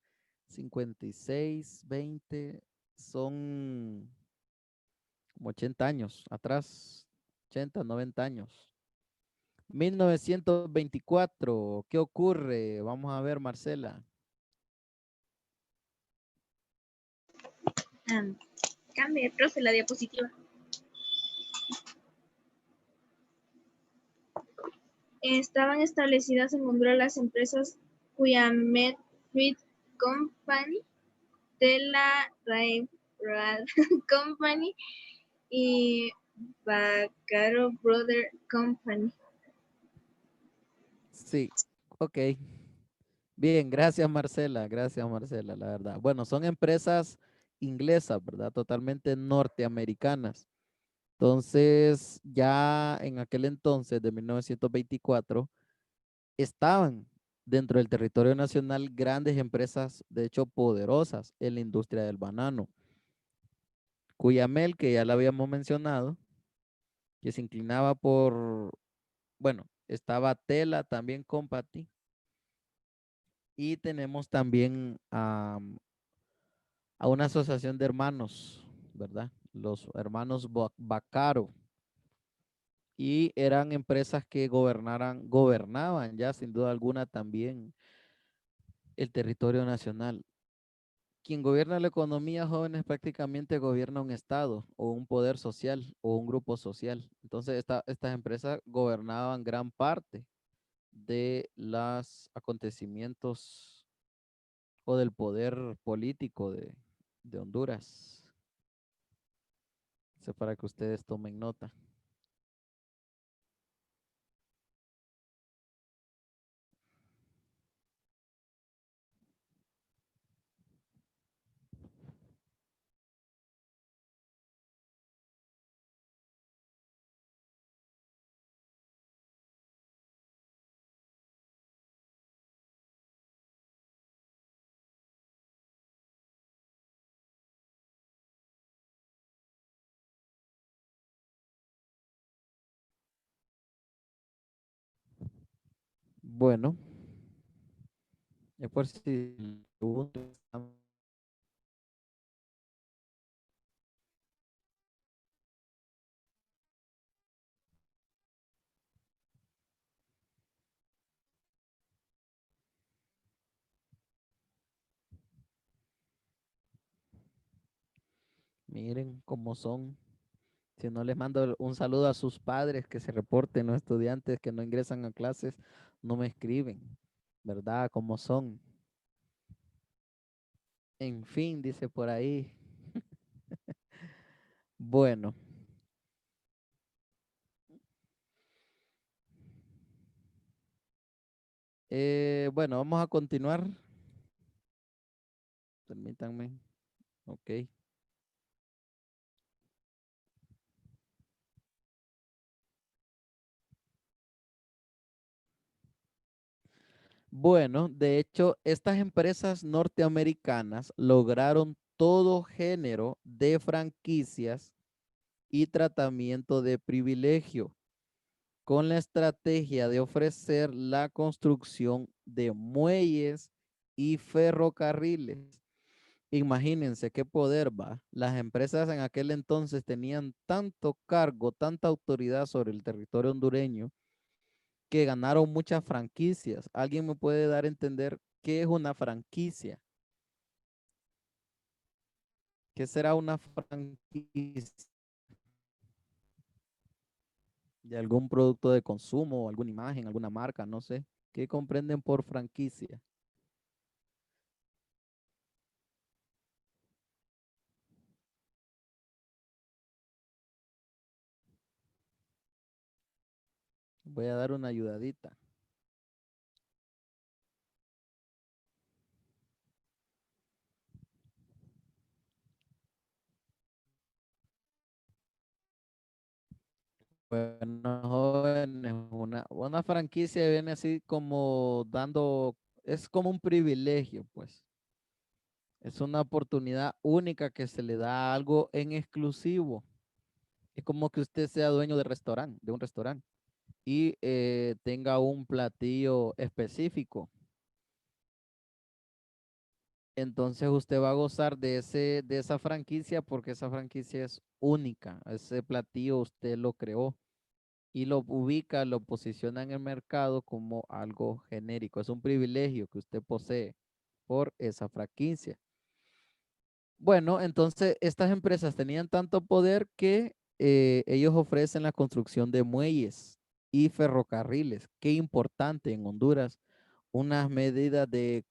56, 20, son como 80 años atrás, 80, 90 años. 1924, ¿qué ocurre? Vamos a ver, Marcela. Cambie, profe, la diapositiva. Estaban establecidas en Honduras las empresas Cuyamet Fruit Company, Tela Railroad Company y Vaccaro Brother Company. Sí, ok. Bien, gracias Marcela, la verdad. Bueno, son empresas inglesas, ¿verdad? Totalmente norteamericanas. Entonces, ya en aquel entonces de 1924, estaban dentro del territorio nacional grandes empresas, de hecho poderosas en la industria del banano, Cuyamel, que ya la habíamos mencionado, que se inclinaba por, bueno, estaba Tela también Company, y tenemos también a una asociación de hermanos, ¿verdad? Los hermanos Baccaro, y eran empresas que gobernaban ya sin duda alguna también el territorio nacional. Quien gobierna la economía, jóvenes, prácticamente gobierna un estado o un poder social o un grupo social. Entonces, estas empresas gobernaban gran parte de los acontecimientos o del poder político de Honduras. Eso para que ustedes tomen nota. Bueno, es por si miren cómo son. Si no les mando un saludo a sus padres que se reporten, los estudiantes que no ingresan a clases, no me escriben, ¿verdad? Cómo son. En fin, dice por ahí. Bueno, bueno, vamos a continuar. Permítanme. Ok. Bueno, de hecho, estas empresas norteamericanas lograron todo género de franquicias y tratamiento de privilegio con la estrategia de ofrecer la construcción de muelles y ferrocarriles. Imagínense qué poder va. Las empresas en aquel entonces tenían tanto cargo, tanta autoridad sobre el territorio hondureño que ganaron muchas franquicias. ¿Alguien me puede dar a entender qué es una franquicia? ¿Qué será una franquicia? De algún producto de consumo, alguna imagen, alguna marca, no sé. ¿Qué comprenden por franquicia? Voy a dar una ayudadita. Bueno, jóvenes, una franquicia viene así como dando, es como un privilegio, pues. Es una oportunidad única que se le da a algo en exclusivo. Es como que usted sea dueño de restaurante, de un restaurante, y tenga un platillo específico. Entonces usted va a gozar de esa franquicia porque esa franquicia es única. Ese platillo usted lo creó y lo ubica, lo posiciona en el mercado como algo genérico. Es un privilegio que usted posee por esa franquicia. Bueno, entonces estas empresas tenían tanto poder que ellos ofrecen la construcción de muelles y ferrocarriles. Qué importante en Honduras, unas medidas de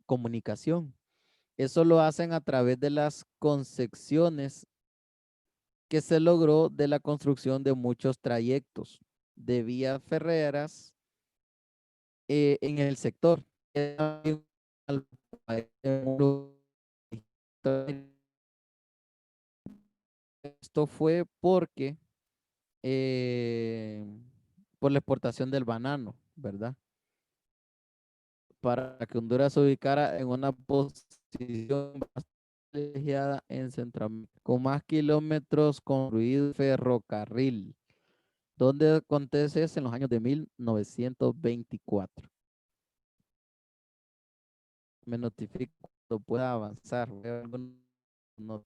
comunicación. Eso lo hacen a través de las concesiones que se logró de la construcción de muchos trayectos de vías ferreras en el sector. Esto fue porque eh, por la exportación del banano, ¿verdad? Para que Honduras se ubicara en una posición privilegiada en Centroamérica, con más kilómetros construidos ferrocarril. ¿Dónde acontece eso? En los años de 1924. Me notifico cuando pueda avanzar. Veo alguna nota.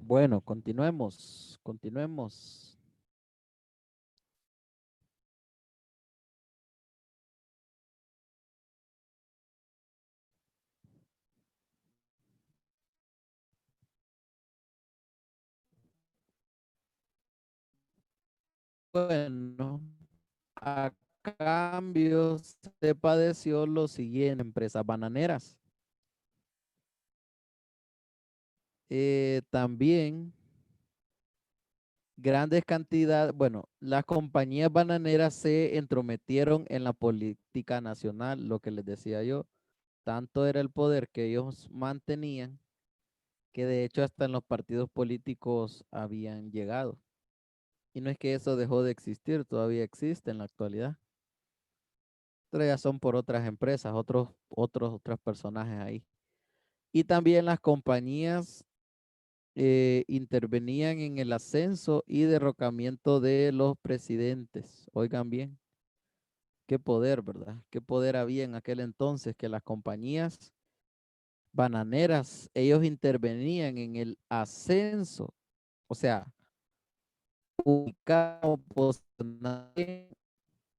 Bueno, continuemos, continuemos. Bueno, a cambio se padeció lo siguiente, empresas bananeras. También grandes cantidades, bueno, las compañías bananeras se entrometieron en la política nacional, lo que les decía yo. Tanto era el poder que ellos mantenían que de hecho hasta en los partidos políticos habían llegado. Y no es que eso dejó de existir, todavía existe en la actualidad. Pero ya son por otras empresas, otros personajes ahí. Y también las compañías intervenían en el ascenso y derrocamiento de los presidentes. Oigan bien, qué poder, ¿verdad? Qué poder había en aquel entonces que las compañías bananeras, ellos intervenían en el ascenso, o sea, ubicaban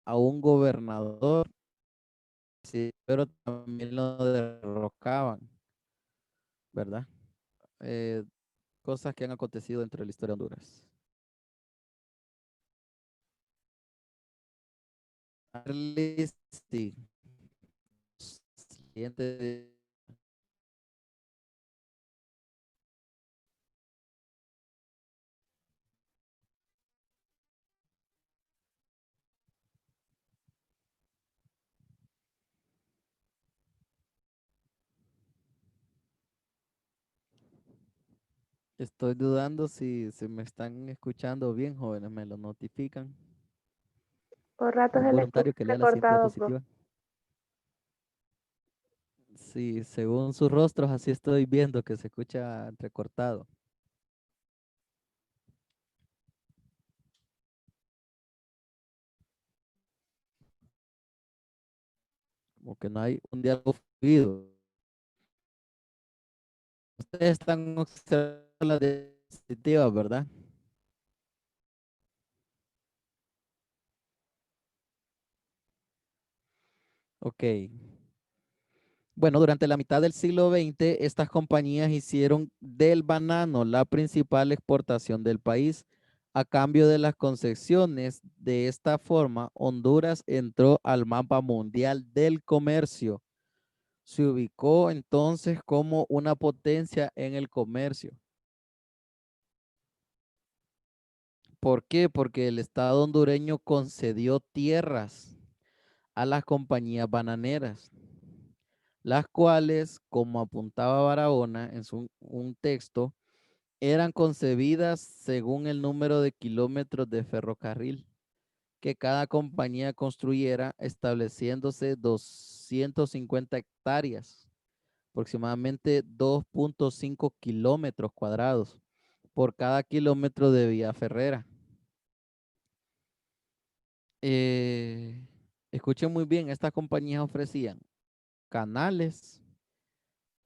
a un gobernador, sí, pero también lo derrocaban, ¿verdad? Eh, Cosas que han acontecido dentro de la historia de Honduras. Sí. Siguiente. Estoy dudando si se me están escuchando bien, jóvenes, me lo notifican. Por ratos Un se le voluntario escucha que lea la siguiente recortado, profe. diapositiva. Sí, según sus rostros, así estoy viendo que se escucha entrecortado. como que no hay un diálogo fluido. Ustedes están observando las diapositivas, ¿verdad? Ok. Bueno, durante la mitad del siglo XX, estas compañías hicieron del banano la principal exportación del país. A cambio de las concesiones, de esta forma, Honduras entró al mapa mundial del comercio. Se ubicó entonces como una potencia en el comercio. ¿Por qué? Porque el Estado hondureño concedió tierras a las compañías bananeras, las cuales, como apuntaba Barahona en un texto, eran concebidas según el número de kilómetros de ferrocarril que cada compañía construyera, estableciéndose 250 hectáreas, aproximadamente 2.5 kilómetros cuadrados por cada kilómetro de vía ferrera. Escuchen muy bien, estas compañías ofrecían canales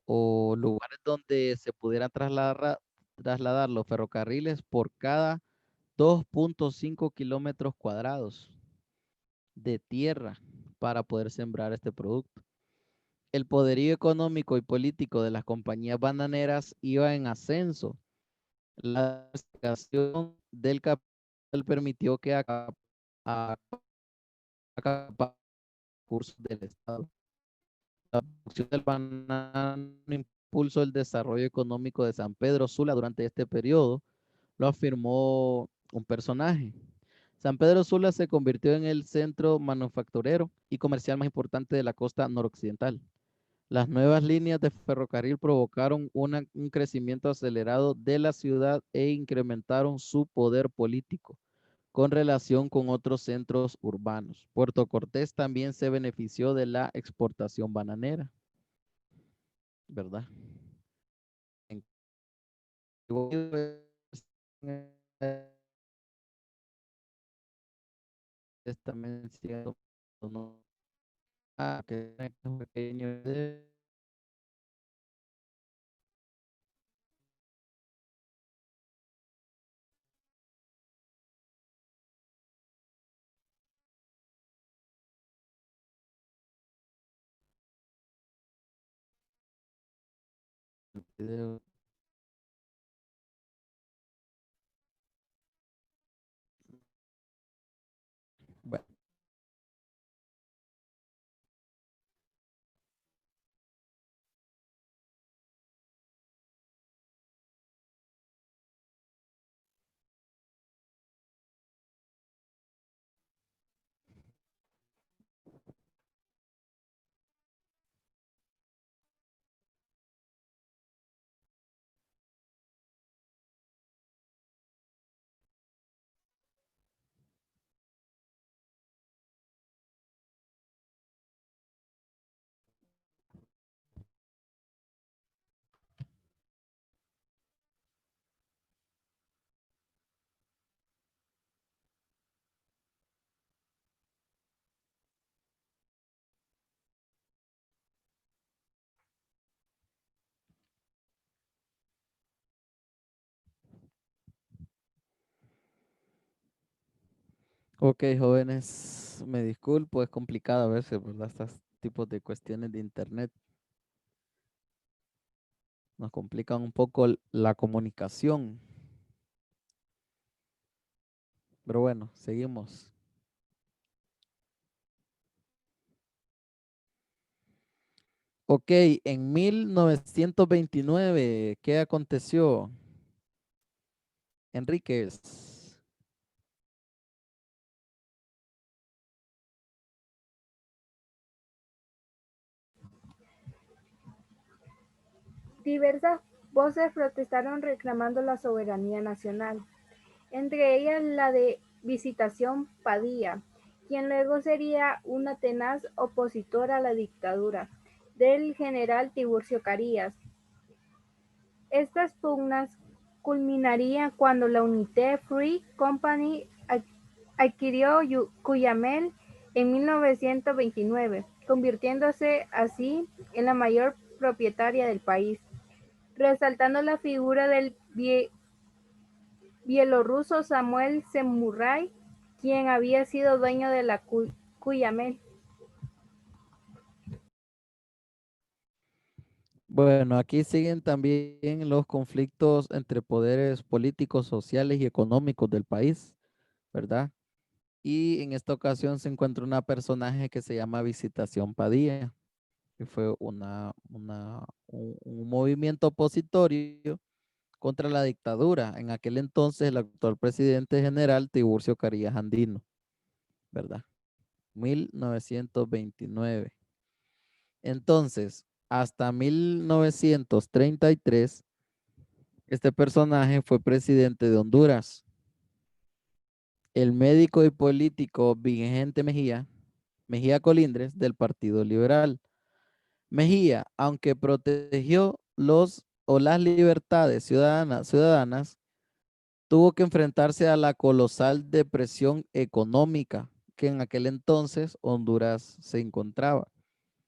o lugares donde se pudieran trasladar los ferrocarriles por cada 2.5 kilómetros cuadrados de tierra para poder sembrar este producto. El poderío económico y político de las compañías bananeras iba en ascenso. La explicación del capital permitió que recursos del Estado. La producción del banano impulsó el desarrollo económico de San Pedro Sula durante este periodo, lo afirmó un personaje. San Pedro Sula se convirtió en el centro manufacturero y comercial más importante de la costa noroccidental. Las nuevas líneas de ferrocarril provocaron un crecimiento acelerado de la ciudad e incrementaron su poder político con relación con otros centros urbanos. Puerto Cortés también se benefició de la exportación bananera, ¿verdad? También siendo, no, que es un pequeño video. Bueno, ok, jóvenes, me disculpo, es complicado a veces, ¿verdad? Estos tipos de cuestiones de internet nos complican un poco la comunicación. Pero bueno, seguimos. Ok, en 1929, ¿qué aconteció? Enríquez. Diversas voces protestaron reclamando la soberanía nacional, entre ellas la de Visitación Padilla, quien luego sería una tenaz opositora a la dictadura del general Tiburcio Carías. Estas pugnas culminarían cuando la Unité Free Company adquirió Cuyamel en 1929, convirtiéndose así en la mayor propietaria del país, resaltando la figura del bielorruso Samuel Semurray, quien había sido dueño de la Cuyamel. Bueno, aquí siguen también los conflictos entre poderes políticos, sociales y económicos del país, ¿verdad? Y en esta ocasión se encuentra una personaje que se llama Visitación Padilla, que fue un movimiento opositorio contra la dictadura. En aquel entonces, el actual presidente general, Tiburcio Carías Andino, ¿verdad? 1929. Entonces, hasta 1933, este personaje fue presidente de Honduras. El médico y político Vigente Mejía Colindres, del Partido Liberal. Mejía, aunque protegió los o las libertades ciudadanas, tuvo que enfrentarse a la colosal depresión económica que en aquel entonces Honduras se encontraba,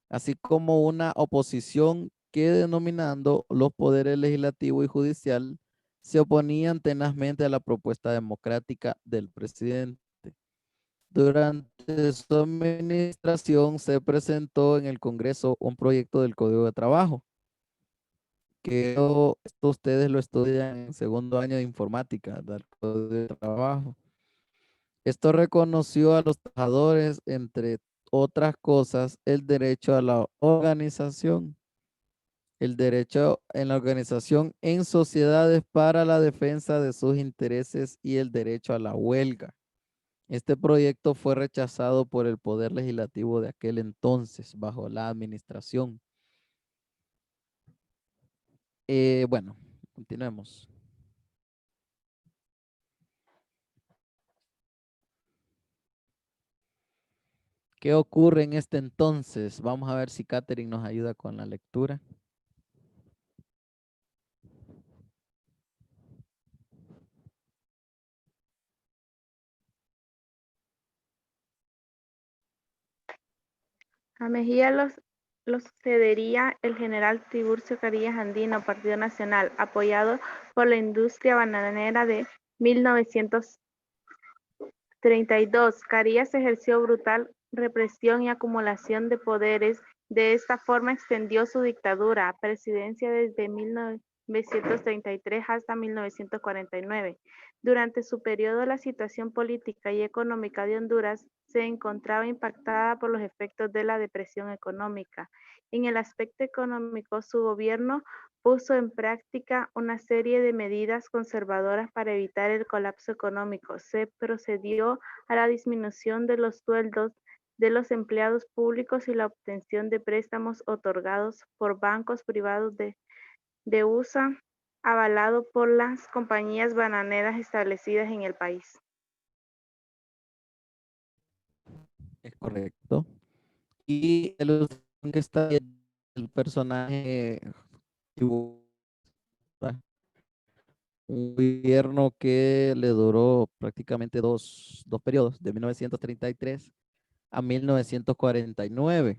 así como una oposición que, denominando los poderes legislativo y judicial, se oponían tenazmente a la propuesta democrática del presidente. Durante su administración se presentó en el Congreso un proyecto del Código de Trabajo, que esto ustedes lo estudian en segundo año de informática, del Código de Trabajo. Esto reconoció a los trabajadores, entre otras cosas, el derecho a la organización, el derecho en la organización en sociedades para la defensa de sus intereses y el derecho a la huelga. Este proyecto fue rechazado por el Poder Legislativo de aquel entonces, bajo la administración. Bueno, continuemos. ¿Qué ocurre en este entonces? Vamos a ver si Catherine nos ayuda con la lectura. A Mejía los sucedería el general Tiburcio Carías Andino, Partido Nacional, apoyado por la industria bananera de 1932. Carías ejerció brutal represión y acumulación de poderes. De esta forma extendió su dictadura, presidencia desde 1933 hasta 1949. Durante su periodo, la situación política y económica de Honduras se encontraba impactada por los efectos de la depresión económica. En el aspecto económico, su gobierno puso en práctica una serie de medidas conservadoras para evitar el colapso económico. Se procedió a la disminución de los sueldos de los empleados públicos y la obtención de préstamos otorgados por bancos privados de USA, avalado por las compañías bananeras establecidas en el país. Es correcto. Y el ilustración que está viendo el personaje, un gobierno que le duró prácticamente dos periodos, de 1933 a 1949.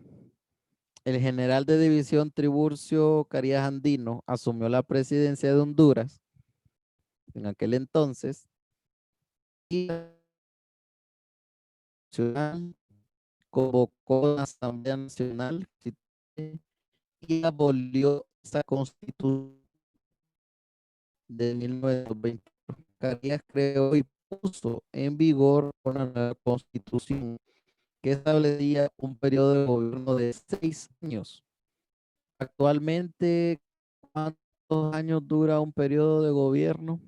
El general de división Tiburcio Carías Andino asumió la presidencia de Honduras en aquel entonces y la nacional convocó la Asamblea Nacional y abolió esa constitución de 1920. Carías creó y puso en vigor una nueva constitución que establecía un periodo de gobierno de 6 años. Actualmente, ¿cuántos años dura un periodo de gobierno?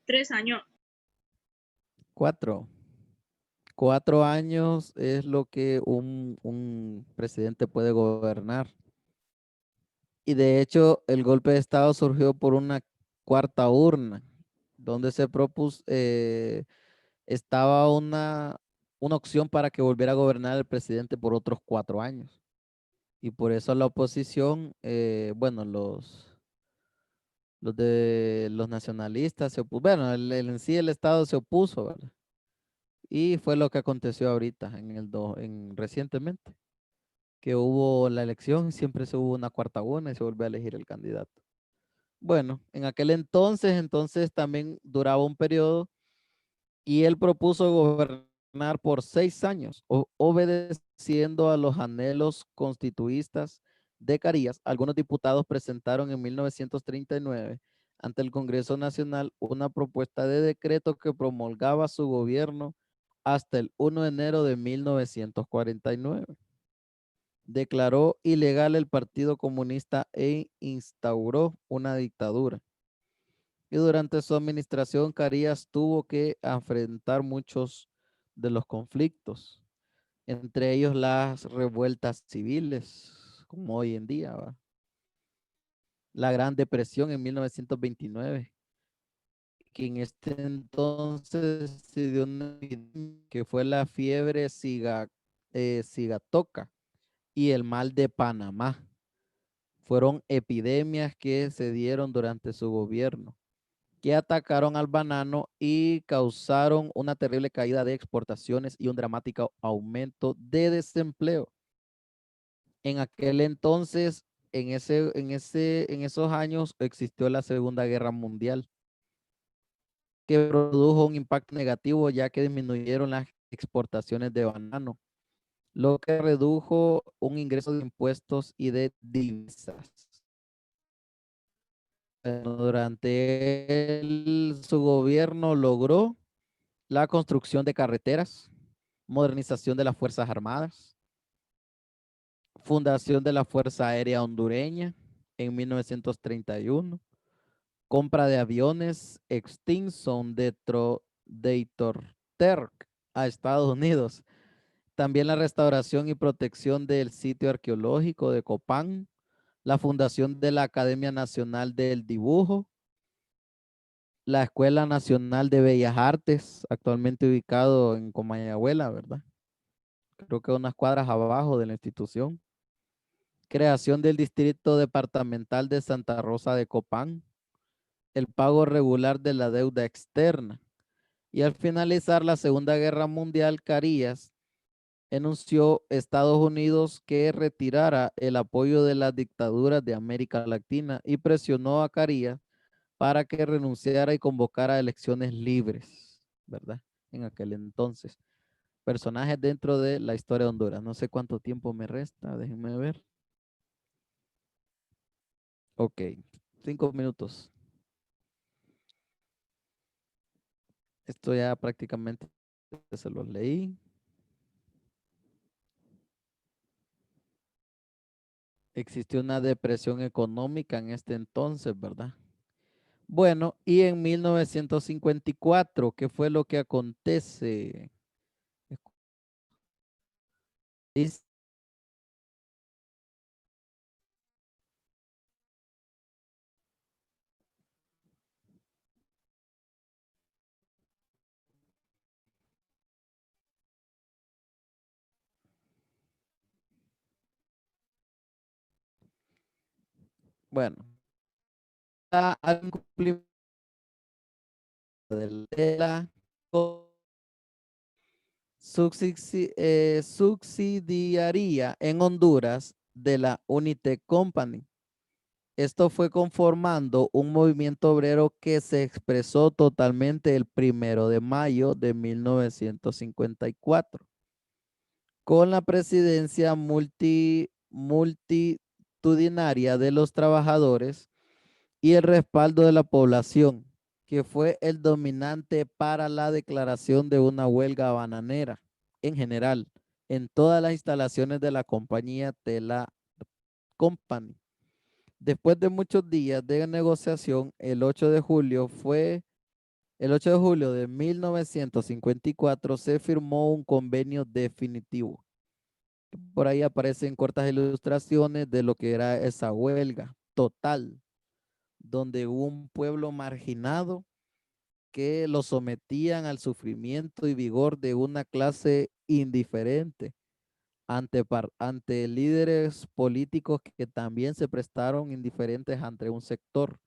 3 años. 4. 4 años es lo que un presidente puede gobernar. Y de hecho, el golpe de Estado surgió por una cuarta urna, donde se propuso, estaba una opción para que volviera a gobernar el presidente por otros 4 años. Y por eso la oposición, bueno, los nacionalistas se opusieron, bueno, en sí el Estado se opuso, ¿verdad? Y fue lo que aconteció ahorita recientemente, que hubo la elección, siempre se hubo una cuarta urna y se volvió a elegir el candidato. Bueno, en aquel entonces también duraba un periodo y él propuso gobernar por 6 años, obedeciendo a los anhelos constituistas de Carías. Algunos diputados presentaron en 1939 ante el Congreso Nacional una propuesta de decreto que promulgaba su gobierno hasta el 1 de enero de 1949. Declaró ilegal el Partido Comunista e instauró una dictadura. Y durante su administración, Carías tuvo que enfrentar muchos de los conflictos, entre ellos las revueltas civiles, como hoy en día, ¿va? La Gran Depresión en 1929, que en este entonces se dio que fue la fiebre cigatoca y el mal de Panamá. Fueron epidemias que se dieron durante su gobierno, que atacaron al banano y causaron una terrible caída de exportaciones y un dramático aumento de desempleo. En aquel entonces, en esos años, existió la Segunda Guerra Mundial, que produjo un impacto negativo ya que disminuyeron las exportaciones de banano, lo que redujo un ingreso de impuestos y de divisas. Durante su gobierno logró la construcción de carreteras, modernización de las Fuerzas Armadas, fundación de la Fuerza Aérea Hondureña en 1931, compra de aviones Extinson de Torterk a Estados Unidos, también la restauración y protección del sitio arqueológico de Copán, la fundación de la Academia Nacional del Dibujo, la Escuela Nacional de Bellas Artes, actualmente ubicado en Comayagüela, ¿verdad? Creo que unas cuadras abajo de la institución. Creación del Distrito Departamental de Santa Rosa de Copán, el pago regular de la deuda externa. Y al finalizar la Segunda Guerra Mundial, Carías anunció Estados Unidos que retirara el apoyo de las dictaduras de América Latina y presionó a Carías para que renunciara y convocara elecciones libres, ¿verdad? En aquel entonces. Personajes dentro de la historia de Honduras. No sé cuánto tiempo me resta, déjenme ver. Ok, 5 minutos. Esto ya prácticamente se los leí. Existió una depresión económica en este entonces, ¿verdad? Bueno, y en 1954, ¿qué fue lo que acontece? Bueno, al cumplimiento de la subsidiaria en Honduras de la Unitec Company. Esto fue conformando un movimiento obrero que se expresó totalmente el 1 de mayo de 1954, con la presidencia multitudinaria de los trabajadores y el respaldo de la población, que fue el dominante para la declaración de una huelga bananera en general en todas las instalaciones de la compañía Tela Company. Después de muchos días de negociación, el 8 de julio de 1954 se firmó un convenio definitivo. Por ahí aparecen cortas ilustraciones de lo que era esa huelga total, donde hubo un pueblo marginado que lo sometían al sufrimiento y vigor de una clase indiferente ante líderes políticos que también se prestaron indiferentes ante un sector,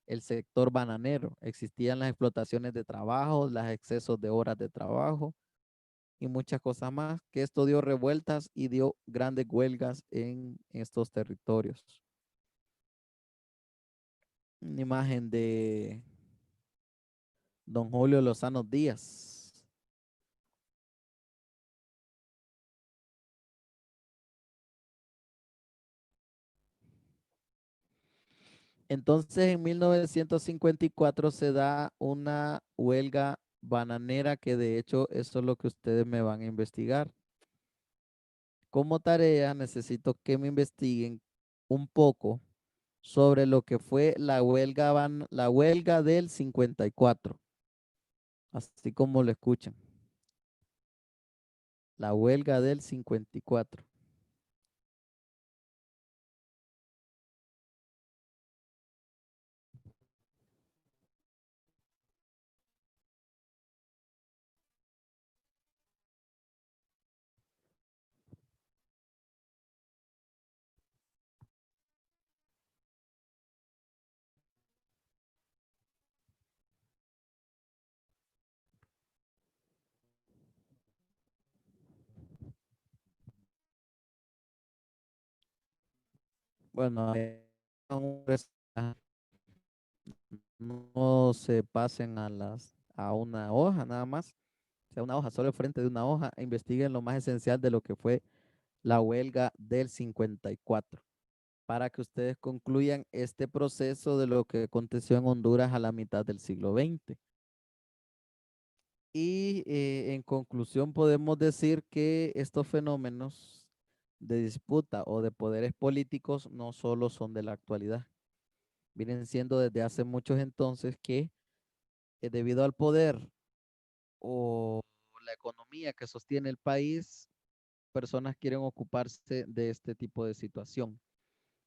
el sector bananero. Existían las explotaciones de trabajo, los excesos de horas de trabajo, y muchas cosas más, que esto dio revueltas y dio grandes huelgas en estos territorios. Una imagen de don Julio Lozano Díaz. Entonces, en 1954 se da una huelga bananera que de hecho eso es lo que ustedes me van a investigar. Como tarea necesito que me investiguen un poco sobre lo que fue la huelga del 54, así como lo escuchan. La huelga del 54. Bueno, no se pasen a una hoja nada más, o sea, una hoja, solo el frente de una hoja, e investiguen lo más esencial de lo que fue la huelga del 54, para que ustedes concluyan este proceso de lo que aconteció en Honduras a la mitad del siglo XX. Y en conclusión podemos decir que estos fenómenos de disputa o de poderes políticos no solo son de la actualidad, vienen siendo desde hace muchos entonces que debido al poder o la economía que sostiene el país, personas quieren ocuparse de este tipo de situación.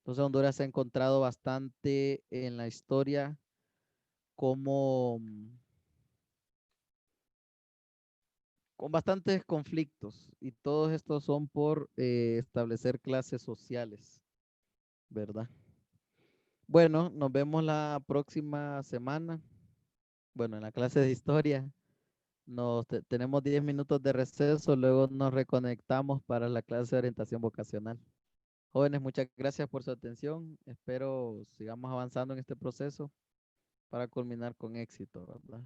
Entonces Honduras se ha encontrado bastante en la historia como con bastantes conflictos y todos estos son por establecer clases sociales, ¿verdad? Bueno, nos vemos la próxima semana. Bueno, en la clase de historia. Tenemos 10 minutos de receso, luego nos reconectamos para la clase de orientación vocacional. Jóvenes, muchas gracias por su atención. Espero sigamos avanzando en este proceso para culminar con éxito, ¿verdad?